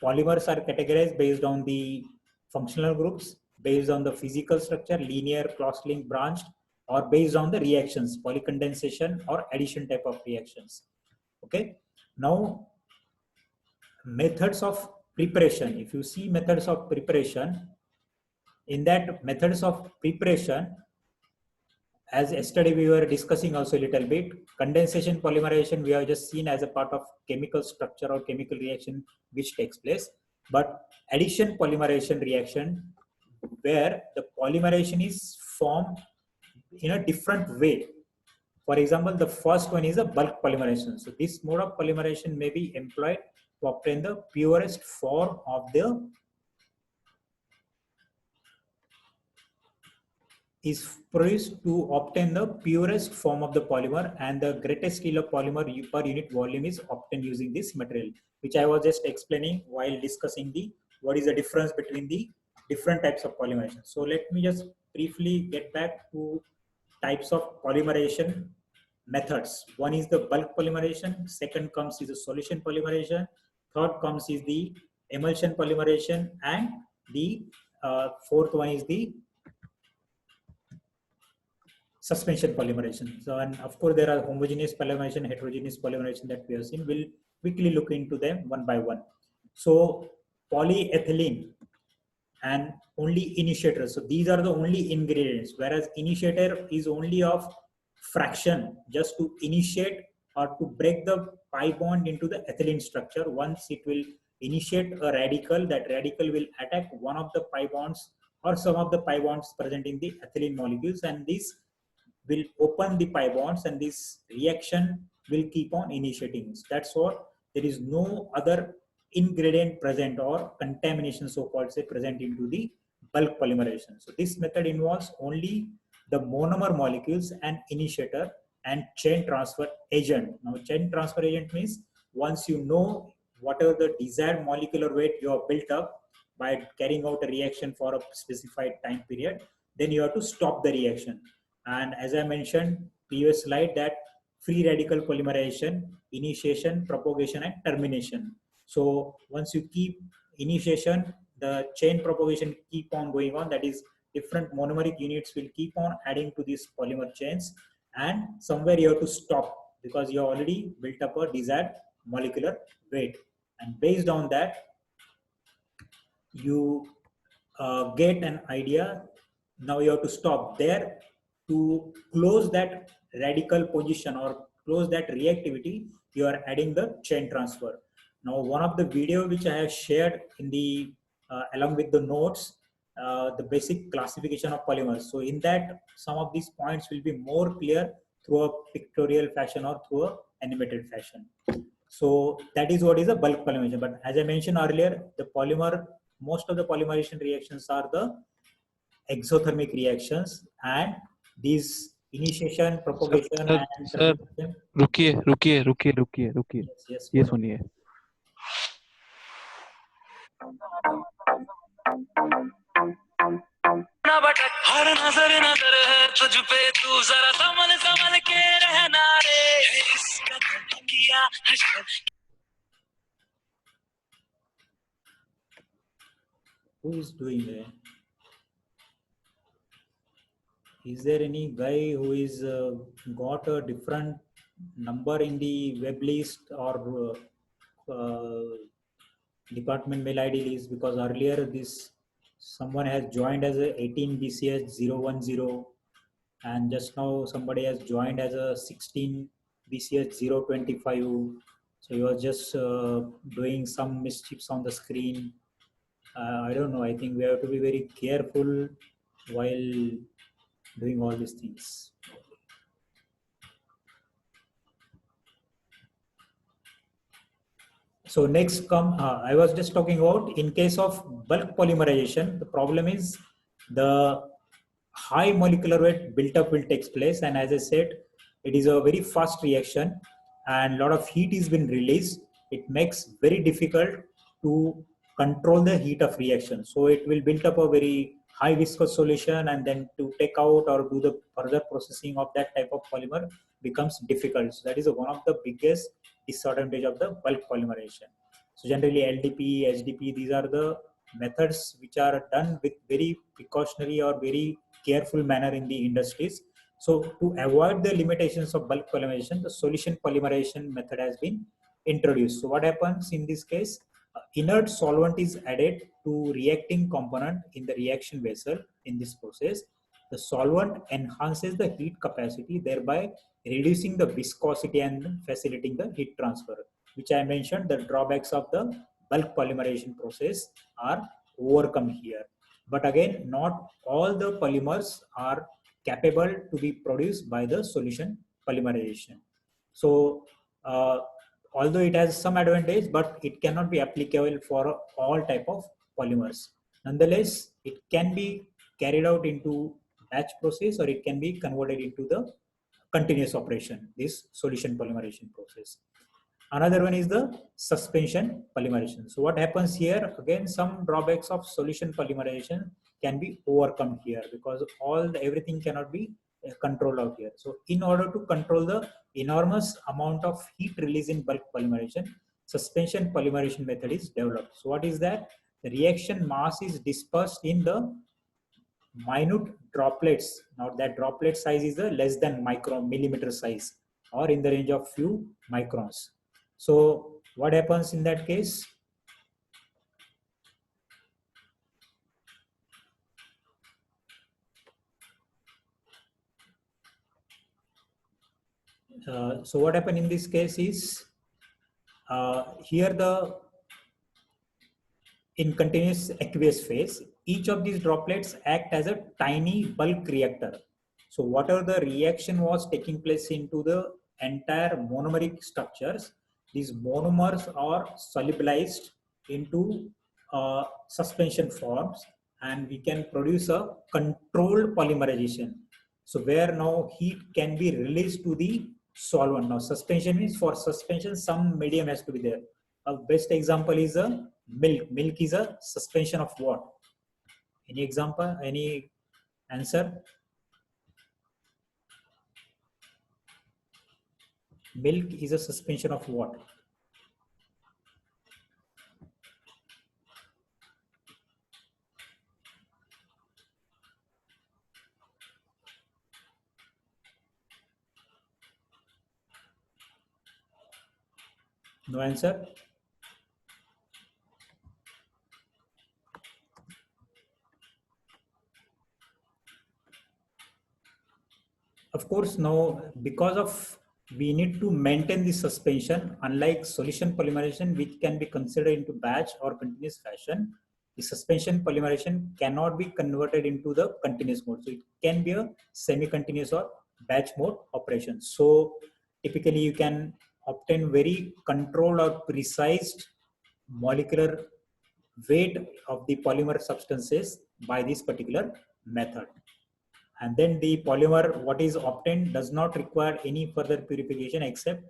polymers are categorized based on the functional groups, based on the physical structure, linear, cross-linked, branched, or based on the reactions, polycondensation or addition type of reactions. Okay. Now methods of preparation. If you see methods of preparation, in that methods of preparation, as yesterday we were discussing also a little bit, condensation polymerization we have just seen as a part of chemical structure or chemical reaction which takes place. But addition polymerization reaction, where the polymerization is formed in a different way. For example, the first one is a bulk polymerization. So this mode of polymerization may be employed to obtain the purest form of the is produced to obtain the purest form of the polymer, and the greatest yield of polymer per unit volume is obtained using this material, which I was just explaining while discussing the what is the difference between the different types of polymerization. So let me just briefly get back to types of polymerization methods. One is the bulk polymerization, second comes is the solution polymerization, third comes is the emulsion polymerization, and the fourth one is the suspension polymerization. So, and of course, there are homogeneous polymerization, heterogeneous polymerization that we have seen. We'll quickly look into them one by one. So, polyethylene and only initiator. So, these are the only ingredients, whereas initiator is only of fraction, just to initiate or to break the pi bond into the ethylene structure. Once it will initiate a radical, that radical will attack one of the pi bonds or some of the pi bonds present in the ethylene molecules, and this will open the pi bonds, and this reaction will keep on initiating. That's what, there is no other ingredient present or contamination, so-called, say, present into the bulk polymerization. So this method involves only the monomer molecules and initiator and chain transfer agent. Now chain transfer agent means once you know whatever the desired molecular weight you have built up by carrying out a reaction for a specified time period, then you have to stop the reaction. And as I mentioned previous slide, that free radical polymerization, initiation, propagation, and termination. So once you keep initiation, the chain propagation keep on going on. That is, different monomeric units will keep on adding to these polymer chains, and somewhere you have to stop because you have already built up a desired molecular weight. And based on that, you get an idea. Now you have to stop there to close that radical position or close that reactivity. You are adding the chain transfer. Now, one of the video which I have shared in the along with the notes, the basic classification of polymers. So in that, some of these points will be more clear through a pictorial fashion or through a animated fashion. So that is what is a bulk polymerization. But as I mentioned earlier, the polymer, most of the polymerization reactions are the exothermic reactions, and these initiation, propagation, sir and sir termination. रुकिए रुकिए रुकिए रुकिए रुकिए Yes, yes, ये go ahead. सुनिए हर नजर नजर है तुझ पे, तू जरा संभल संभल के रहना रे, इस कदर किया हश्र। Who is doing that? Is there any guy who is got a different number in the web list or department mail ID list? Because earlier this someone has joined as a 18 BCS 010, and just now somebody has joined as a 16 BCS 025. So you are just doing some mischiefs on the screen. I don't know. I think we have to be very careful while doing all these things. So next come, I was just talking about in case of bulk polymerization, the problem is the high molecular weight built up will take place. And as I said, it is a very fast reaction and a lot of heat is been released. It makes very difficult to control the heat of reaction. So it will build up a very high viscous solution, and then to take out or do the further processing of that type of polymer becomes difficult. So that is one of the biggest disadvantage of the bulk polymerization. So generally LDP, HDP, these are the methods which are done with very precautionary or very careful manner in the industries. So to avoid the limitations of bulk polymerization, the solution polymerization method has been introduced. So what happens in this case? inert solvent is added to reacting component in the reaction vessel in this process. The solvent enhances the heat capacity, thereby reducing the viscosity and facilitating the heat transfer, which I mentioned. The drawbacks of the bulk polymerization process are overcome here. But again, not all the polymers are capable to be produced by the solution polymerization. So although it has some advantage, but it cannot be applicable for all type of polymers. Nonetheless, it can be carried out into batch process, or it can be converted into the continuous operation, this solution polymerization process. Another one is the suspension polymerization. So what happens here, again, some drawbacks of solution polymerization can be overcome here, because everything cannot be controlled out here. So in order to control the enormous amount of heat release in bulk polymerization, suspension polymerization method is developed. So what is that? The reaction mass is dispersed in the minute droplets. Now that droplet size is a less than millimeter size, or in the range of few microns. So what happens in that case? So what happened in this case is, here in continuous aqueous phase, each of these droplets act as a tiny bulk reactor. So whatever the reaction was taking place into the entire monomeric structures, these monomers are solubilized into suspension forms, and we can produce a controlled polymerization. So where now heat can be released to the solvent. Now suspension means, for suspension some medium has to be there. A best example is a milk. Milk is a suspension of what? Any example? Any answer? Milk is a suspension of what? No answer? Of course, now because of we need to maintain the suspension, unlike solution polymerization, which can be considered into batch or continuous fashion, the suspension polymerization cannot be converted into the continuous mode. So it can be a semi-continuous or batch mode operation. So typically you can obtain very controlled or precise molecular weight of the polymer substances by this particular method. And then the polymer, what is obtained, does not require any further purification except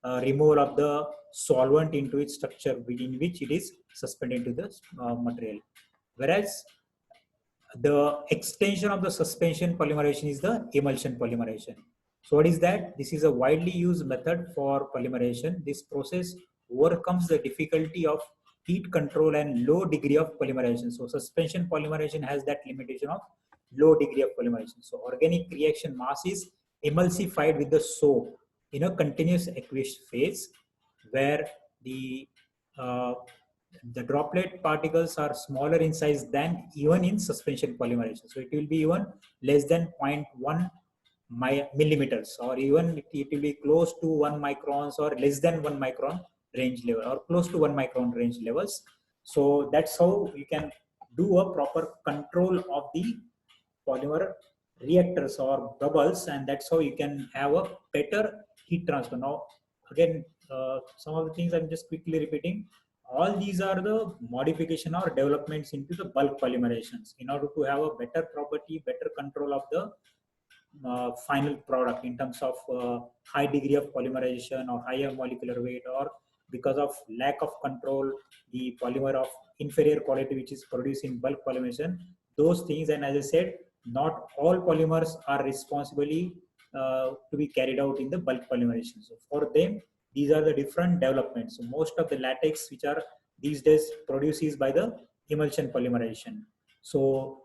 removal of the solvent into its structure within which it is suspended to the material. Whereas the extension of the suspension polymerization is the emulsion polymerization. So what is that? This is a widely used method for polymerization. This process overcomes the difficulty of heat control and low degree of polymerization. So suspension polymerization has that limitation of low degree of polymerization. So organic reaction mass is emulsified with the soap in a continuous aqueous phase, where the droplet particles are smaller in size than even in suspension polymerization. So it will be even less than 0.1 millimeters, or even it will be close to 1 microns or less than 1 micron range level, or close to 1 micron range levels. So that's how you can do a proper control of the polymer reactors or bubbles, and that's how you can have a better heat transfer. Now again, some of the things I'm just quickly repeating. All these are the modification or developments into the bulk polymerizations in order to have a better property, better control of the final product in terms of high degree of polymerization or higher molecular weight, or because of lack of control, the polymer of inferior quality which is produced in bulk polymerization, those things. And as I said, not all polymers are responsibly to be carried out in the bulk polymerization. So for them, these are the different developments. So most of the latex which are these days produced is by the emulsion polymerization. So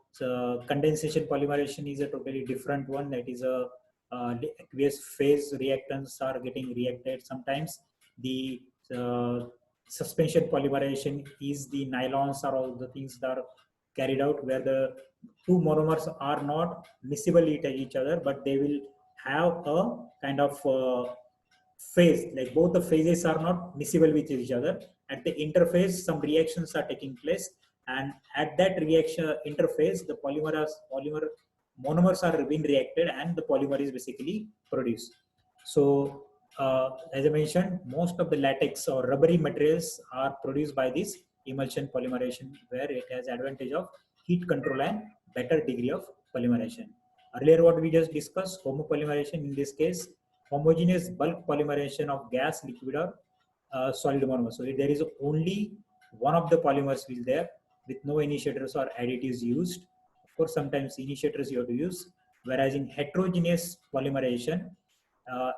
condensation polymerization is a totally different one. That is a aqueous phase reactants are getting reacted. Sometimes the suspension polymerization is the nylons or all the things that are carried out where the two monomers are not miscible with each other, but they will have a kind of phase, like both the phases are not miscible with each other. At the interface, some reactions are taking place, and at that reaction interface, the polymer monomers are being reacted, and the polymer is basically produced. So, as I mentioned, most of the latex or rubbery materials are produced by this emulsion polymerization, where it has advantage of heat control and better degree of polymerization. Earlier, what we just discussed, homopolymerization, in this case, homogeneous bulk polymerization of gas, liquid, or solid monomer. So there is only one of the polymers is there with no initiators or additives used. Of course, sometimes initiators you have to use. Whereas in heterogeneous polymerization,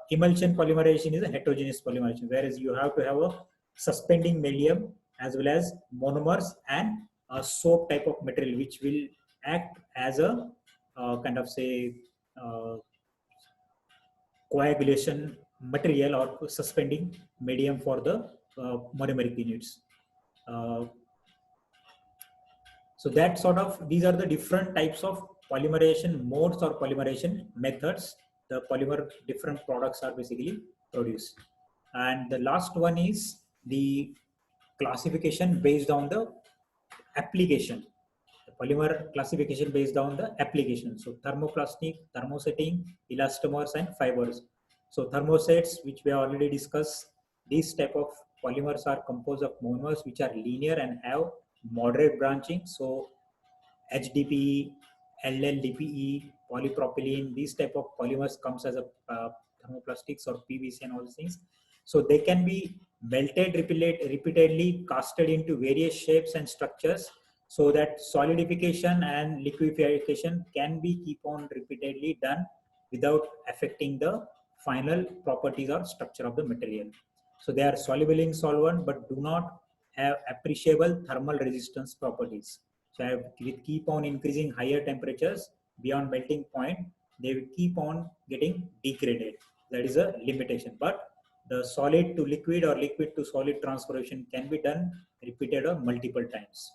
emulsion polymerization is a heterogeneous polymerization, whereas you have to have a suspending medium as well as monomers and a soap type of material, which will act as a kind of say coagulation material or suspending medium for the monomeric units. So that sort of, these are the different types of polymerization modes or polymerization methods. The polymer different products are basically produced. And the last one is the classification based on the application. The polymer classification based on the application. So thermoplastic, thermosetting, elastomers, and fibers. So thermosets, which we have already discussed, these type of polymers are composed of monomers which are linear and have moderate branching. So HDPE, LLDPE, polypropylene, these type of polymers comes as a thermoplastics or PVC and all these things. So they can be melted repeatedly, casted into various shapes and structures, so that solidification and liquefaction can be keep on repeatedly done without affecting the final properties or structure of the material. So they are soluble in solvent but do not have appreciable thermal resistance properties. So with keep on increasing higher temperatures beyond melting point, they will keep on getting degraded. That is a limitation. But the solid to liquid or liquid to solid transformation can be done repeated or multiple times.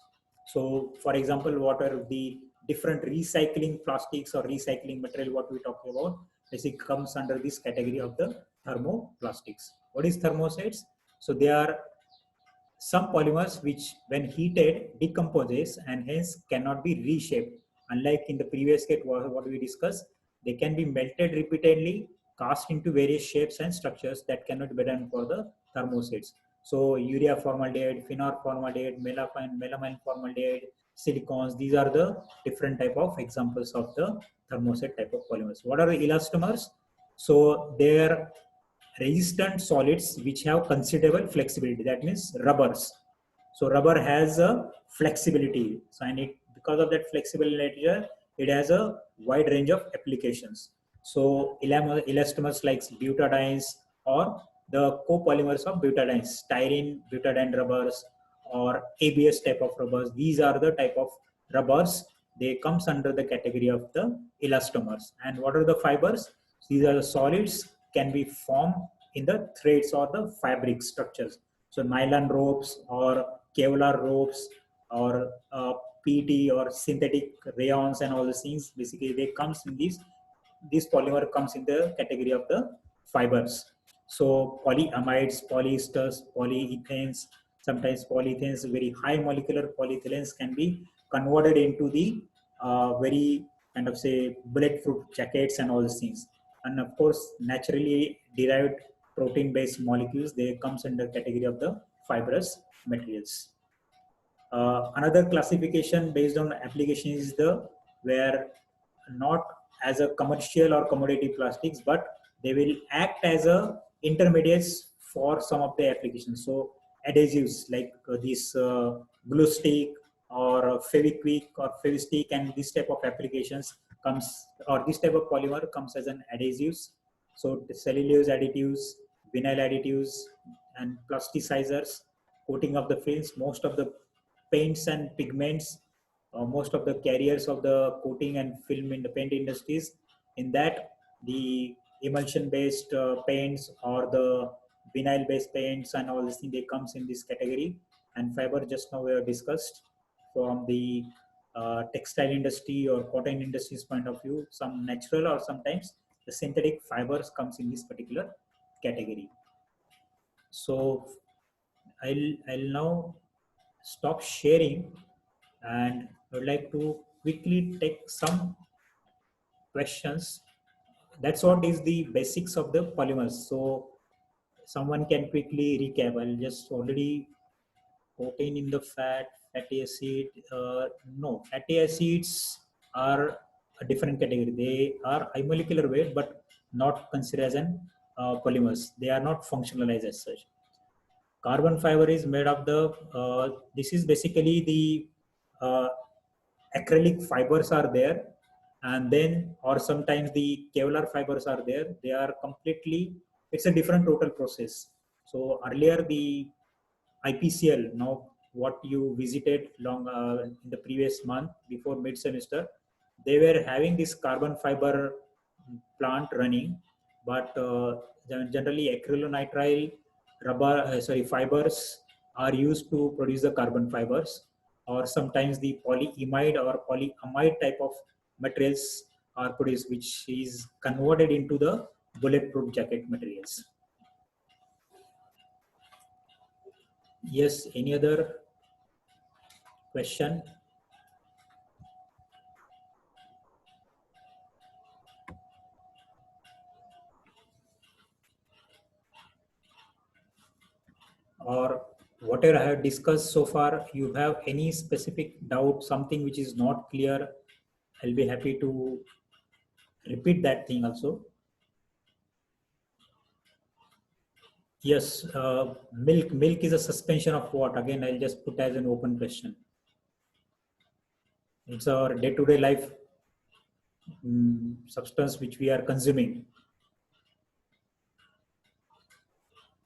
So, for example, what are the different recycling plastics or recycling material? What we talk about basically comes under this category of the thermoplastics. What is thermosets? So they are some polymers which when heated decomposes and hence cannot be reshaped. Unlike in the previous case what we discussed, they can be melted repeatedly, cast into various shapes and structures that cannot be done for the thermosets. So urea formaldehyde, phenol formaldehyde, melamine formaldehyde, silicones, these are the different type of examples of the thermoset type of polymers. What are the elastomers? So they're resistant solids which have considerable flexibility. That means rubbers. So rubber has a flexibility. So and it, because of that flexible nature, it has a wide range of applications. So elastomers like butadienes or the copolymers of butadienes, styrene butadiene rubbers or ABS type of rubbers. These are the type of rubbers. They comes under the category of the elastomers. And what are the fibers? These are the solids can be formed in the threads or the fabric structures. So nylon ropes or Kevlar ropes or PT or synthetic rayons and all these things, basically they comes in these. This polymer comes in the category of the fibers. So polyamides, polyesters, polyethanes, sometimes polyethanes, very high molecular polyethylenes can be converted into the very kind of say bulletproof jackets and all these things. And of course, naturally derived protein-based molecules, they comes under category of the fibrous materials. Another classification based on application is the where not as a commercial or commodity plastics, but they will act as a intermediates for some of the applications. So adhesives like this glue stick or Fevikwik or Fevistick and this type of applications comes, or this type of polymer comes as an adhesives. So the cellulose additives, vinyl additives, and plasticizers, coating of the films, most of the paints and pigments, most of the carriers of the coating and film in the paint industries. In that, the emulsion based paints or the vinyl based paints and all this thing, they comes in this category. And fiber, just now we have discussed from the textile industry or cotton industry's point of view, some natural or sometimes the synthetic fibers comes in this particular category. So I'll now stop sharing, and I would like to quickly take some questions. That's what is the basics of the polymers. So someone can quickly recap. I'll just already protein in the fat, fatty acid. No, fatty acids are a different category. They are high molecular weight, but not considered as an polymers. They are not functionalized as such. Carbon fiber is made of the, this is basically the acrylic fibers are there, and then, or sometimes the Kevlar fibers are there. They are completely, it's a different total process. So earlier the IPCL, now what you visited long in the previous month before mid semester, they were having this carbon fiber plant running, but generally acrylonitrile rubber, fibers are used to produce the carbon fibers, or sometimes the polyimide or polyamide type of materials are produced, which is converted into the bulletproof jacket materials. Yes, any other question? Or whatever I have discussed so far, you have any specific doubt, something which is not clear, I'll be happy to repeat that thing also. Yes, milk is a suspension of what? Again, I'll just put as an open question. It's our day-to-day life substance which we are consuming.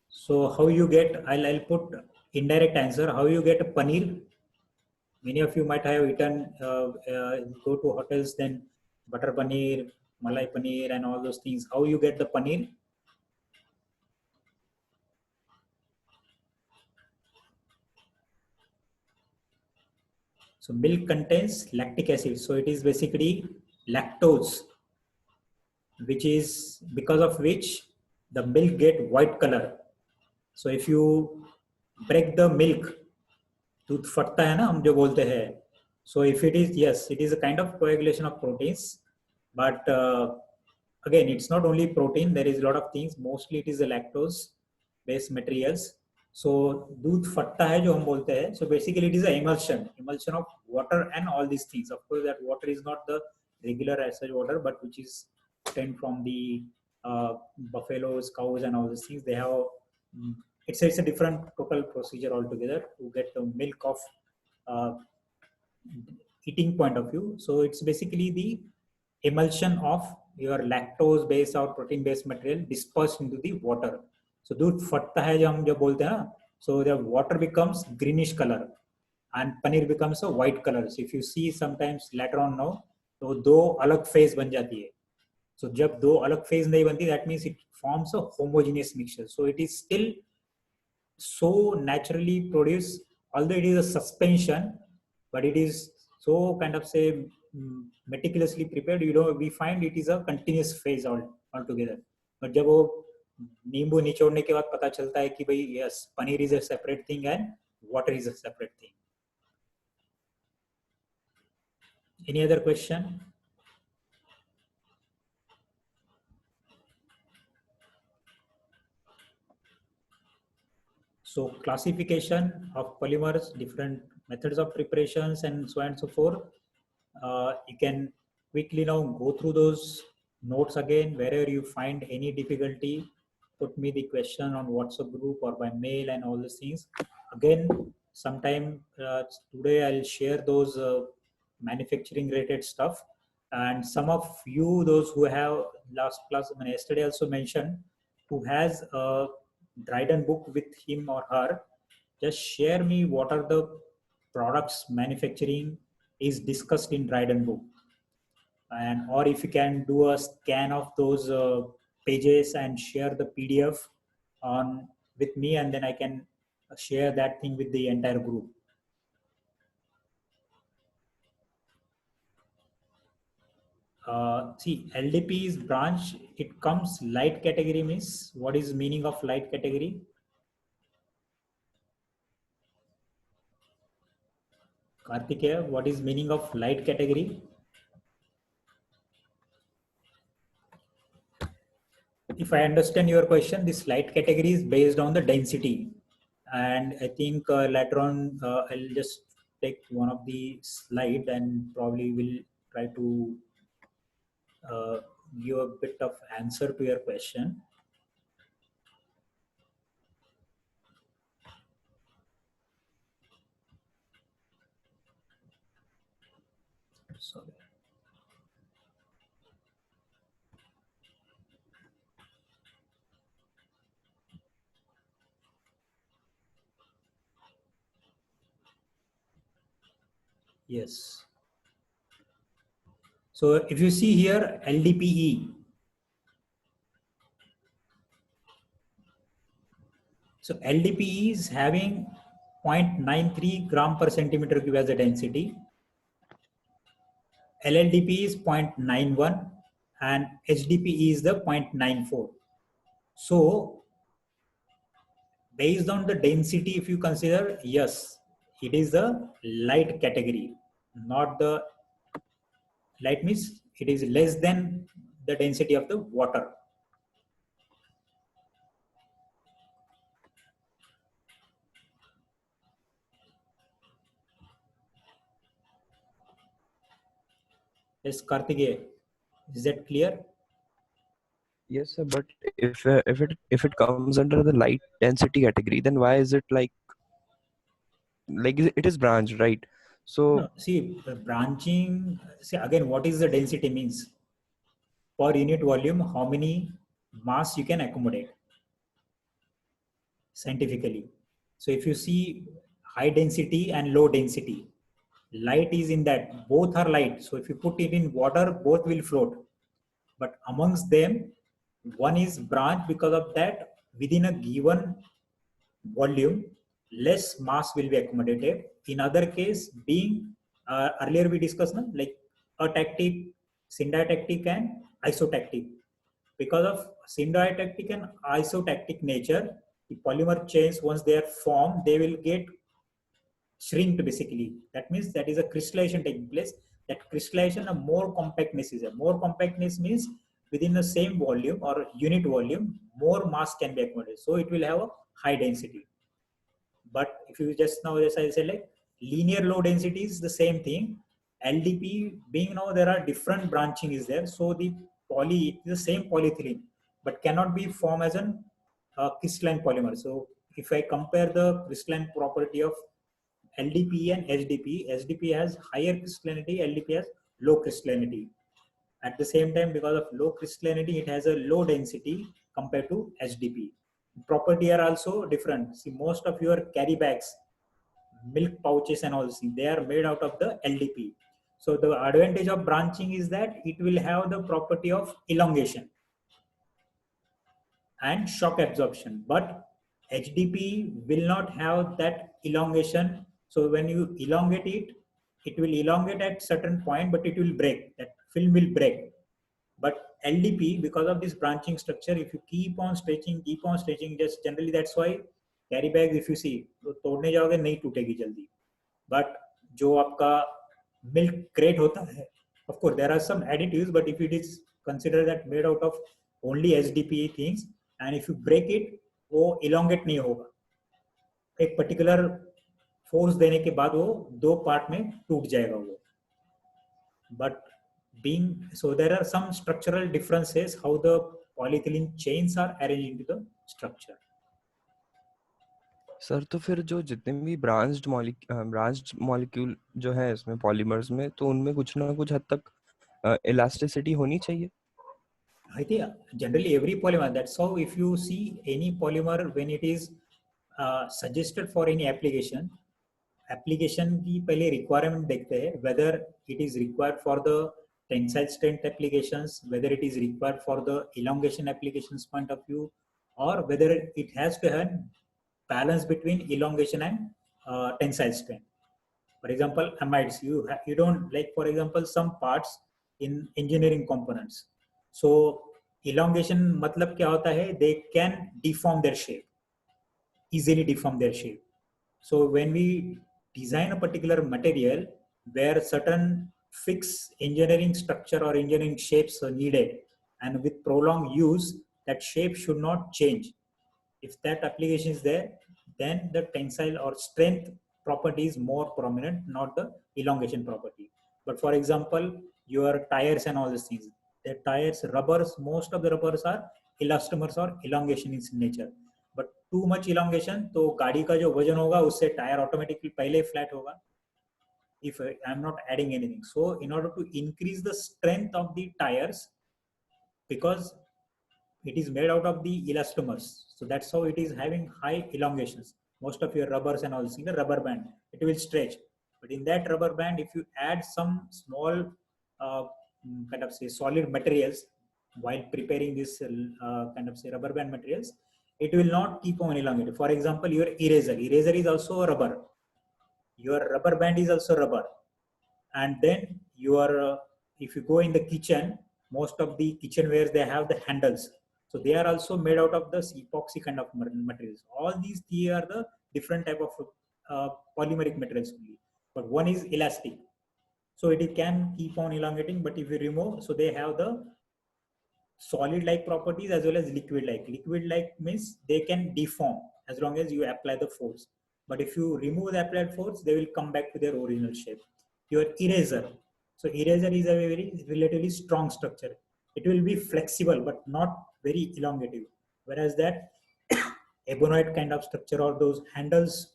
So how you get, I'll put indirect answer, how you get paneer. Many of you might have eaten, go to hotels, then butter paneer, malai paneer and all those things. How you get the paneer? So milk contains lactic acid. So it is basically lactose, which is because of which the milk get white color. So if you break the milk, दूध फटता है ना हम जो बोलते हैं. So if it is, yes, it is a kind of coagulation of proteins, but again, it's not only protein. There is a lot of things. Mostly it is the lactose based materials. So दूध फटता है जो हम बोलते हैं. So basically it is an emulsion of water and all these things. Of course, that water is not the regular as such water, but which is obtained from the buffaloes, cows, and all these things. They have it's a different total procedure altogether to get the milk of eating point of view. So it's basically the emulsion of your lactose based or protein based material dispersed into the water. So दूध फटता है जो हम जो बोलते हैं ना, so the water becomes greenish color and paneer becomes a white color. So if you see sometimes later on now, तो दो अलग phase बन जाती है. So जब दो अलग phase नहीं बनती, that means it forms a homogeneous mixture. So it is still so naturally produced, although it is a suspension, but it is so kind of say meticulously prepared. You know, we find it is a continuous phase altogether. But जब वो नींबू निचोड़ने के बाद पता चलता है कि भाई yes, paneer is a separate thing and water is a separate thing. Any other question? So classification of polymers, different methods of preparations and so on and so forth. You can quickly now go through those notes again. Wherever you find any difficulty, put me the question on WhatsApp group or by mail and all these things. Again, sometime today I'll share those manufacturing related stuff. And some of you, those who have last class, yesterday also mentioned, who has a Dryden book with him or her, just share me what are the products manufacturing is discussed in Dryden book, and or if you can do a scan of those pages and share the PDF on with me, and then I can share that thing with the entire group. See, LDP is branch. It comes light category means what is meaning of light category? Kartikeya, what is meaning of light category? If I understand your question, this light category is based on the density. And I think later on, I'll just take one of the slide and probably will try to give a bit of answer to your question. Sorry. Yes. So if you see here, LDPE. So LDPE is having 0.93 gram per centimeter cube as a density. LLDPE is 0.91 and HDPE is the 0.94. So based on the density, if you consider, yes, it is the light category, not the light means it is less than the density of the water. Yes, Kartikeya, is that clear? Yes, sir. But if it comes under the light density category, then why is it like it is branched, right? So No, see, branching, see again, what is the density means? Per unit volume, how many mass you can accommodate scientifically. So if you see high density and low density, light is in that, both are light. So if you put it in water, both will float. But amongst them, one is branch, because of that within a given volume, less mass will be accommodated. In other case, being earlier we discussed like atactic, syntactic and isotactic. Because of syntactic and isotactic nature, the polymer chains, once they are formed, they will get shrinked basically. That means that is a crystallization taking place. That crystallization, a more compactness is there. More compactness means within the same volume or unit volume, more mass can be accommodated. So it will have a high density. But if you just now, as I said, like linear low density is the same thing. LDP being now there are different branching is there. So the poly is the same polyethylene, but cannot be formed as an crystalline polymer. So if I compare the crystalline property of LDPE and HDPE, HDPE has higher crystallinity, LDPE has low crystallinity. At the same time, because of low crystallinity, it has a low density compared to HDPE. Property are also different. See, most of your carry bags, milk pouches and all this thing, they are made out of the LDPE. So the advantage of branching is that it will have the property of elongation and shock absorption, but HDPE will not have that elongation. So when you elongate it, it will elongate at certain point, but it will break. That film will break. But LDP, because of this branching structure, if you keep on stretching, just generally that's why carry bags, if you see, तो तोड़ने जाओगे नहीं टूटेगी जल्दी. But जो आपका milk crate होता है, of course there are some additives, but if it is considered that made out of only HDPE things, and if you break it, वो elongate नहीं होगा. एक particular force देने के बाद वो दो part में टूट जाएगा वो. But being so, there are some structural differences how the polyethylene chains are arranged into the structure. Sir तो फिर जो जितने भी ब्रांच्ड मॉलिक्यूल जो है इसमें पॉलीमर्स में, तो उनमें कुछ ना कुछ हद तक इलास्टिसिटी होनी चाहिए. I think generally every polymer, that's how if you see any polymer when it is suggested for any application की पहले requirement देखते हैं, whether it is required for the tensile strength applications, whether it is required for the elongation applications point of view, or whether it has to have balance between elongation and tensile strength. For example, amides, you don't like, for example, some parts in engineering components. So elongation मतलब क्या होता है? They can deform their shape, easily deform their shape. So when we design a particular material where certain fixed engineering structure or engineering shapes are needed, and with prolonged use, that shape should not change. If that application is there, then the tensile or strength property is more prominent, not the elongation property. But for example, your tires and all these things, the tires, rubbers, most of the rubbers are elastomers or elongation in nature. But too much elongation, तो गाड़ी का जो वजन होगा उससे tyre automatically पहले flat होगा. If I am not adding anything, so in order to increase the strength of the tires, because it is made out of the elastomers, so that's how it is having high elongations. Most of your rubbers and all this, the rubber band, it will stretch. But in that rubber band, if you add some small kind of say solid materials while preparing this kind of say rubber band materials, it will not keep on elongating. For example, your eraser is also a rubber. Your rubber band is also rubber. And then your if you go in the kitchen, most of the kitchenwares, they have the handles. So they are also made out of the epoxy kind of materials. All these three are the different type of polymeric materials only. But one is elastic, so it can keep on elongating. But if you remove, so they have the solid-like properties as well as liquid-like. Liquid-like means they can deform as long as you apply the force. But if you remove the applied force, they will come back to their original shape. Your eraser. So eraser is a very relatively strong structure. It will be flexible but not very elongative. Whereas that ebonoid kind of structure, or those handles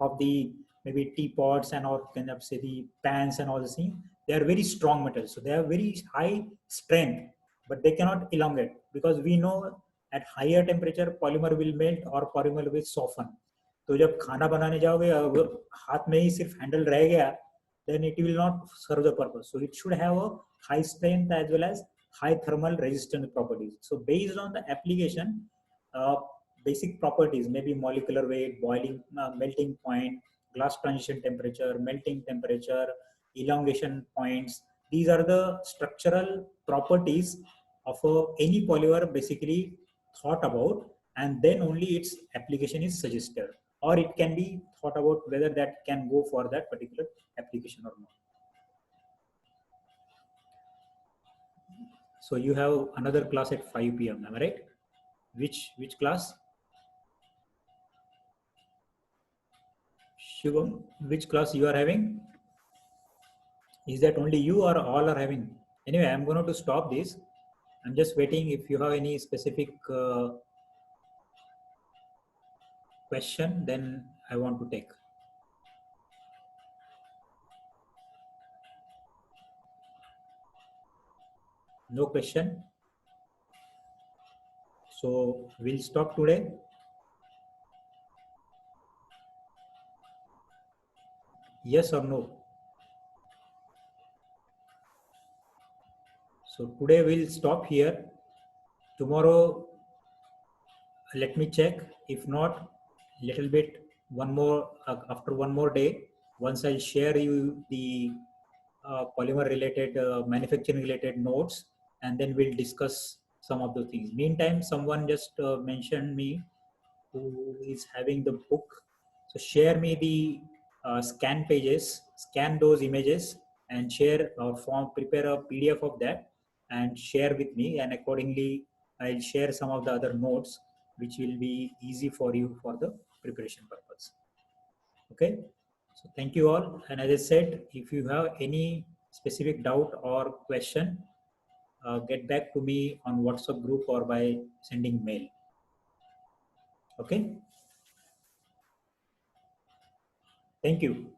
of the maybe teapots and or kind of say the pans and all the things, they are very strong metals. So they have very high strength, but they cannot elongate, because we know at higher temperature polymer will melt or polymer will soften. तो जब खाना बनाने जाओगे अगर हाथ में ही सिर्फ handle रह गया, then it will not serve the purpose. So it should have a high strength as well as high thermal resistance properties. So based on the application, basic properties, maybe molecular weight, boiling, melting point, glass transition temperature, melting temperature, elongation points. These are the structural properties of any polymer basically thought about, and then only its application is suggested, or it can be thought about whether that can go for that particular application or not. So you have another class at 5 p.m. am I right? Which class? Shivam, which class you are having? Is that only you or all are having? Anyway, I'm going to stop this. I'm just waiting if you have any specific question, then I want to take. No question. So we'll stop today. Yes or no? So today we'll stop here. Tomorrow, let me check. If not, little bit one more after one more day. Once I'll share you the polymer related, manufacturing related notes, and then we'll discuss some of the things. Meantime, someone just mentioned me who is having the book. So share me the scan pages, scan those images and share prepare a PDF of that and share with me, and accordingly I'll share some of the other notes which will be easy for you for the preparation purpose. Okay, so thank you all, and as I said, if you have any specific doubt or question, get back to me on WhatsApp group or by sending mail. Okay, thank you.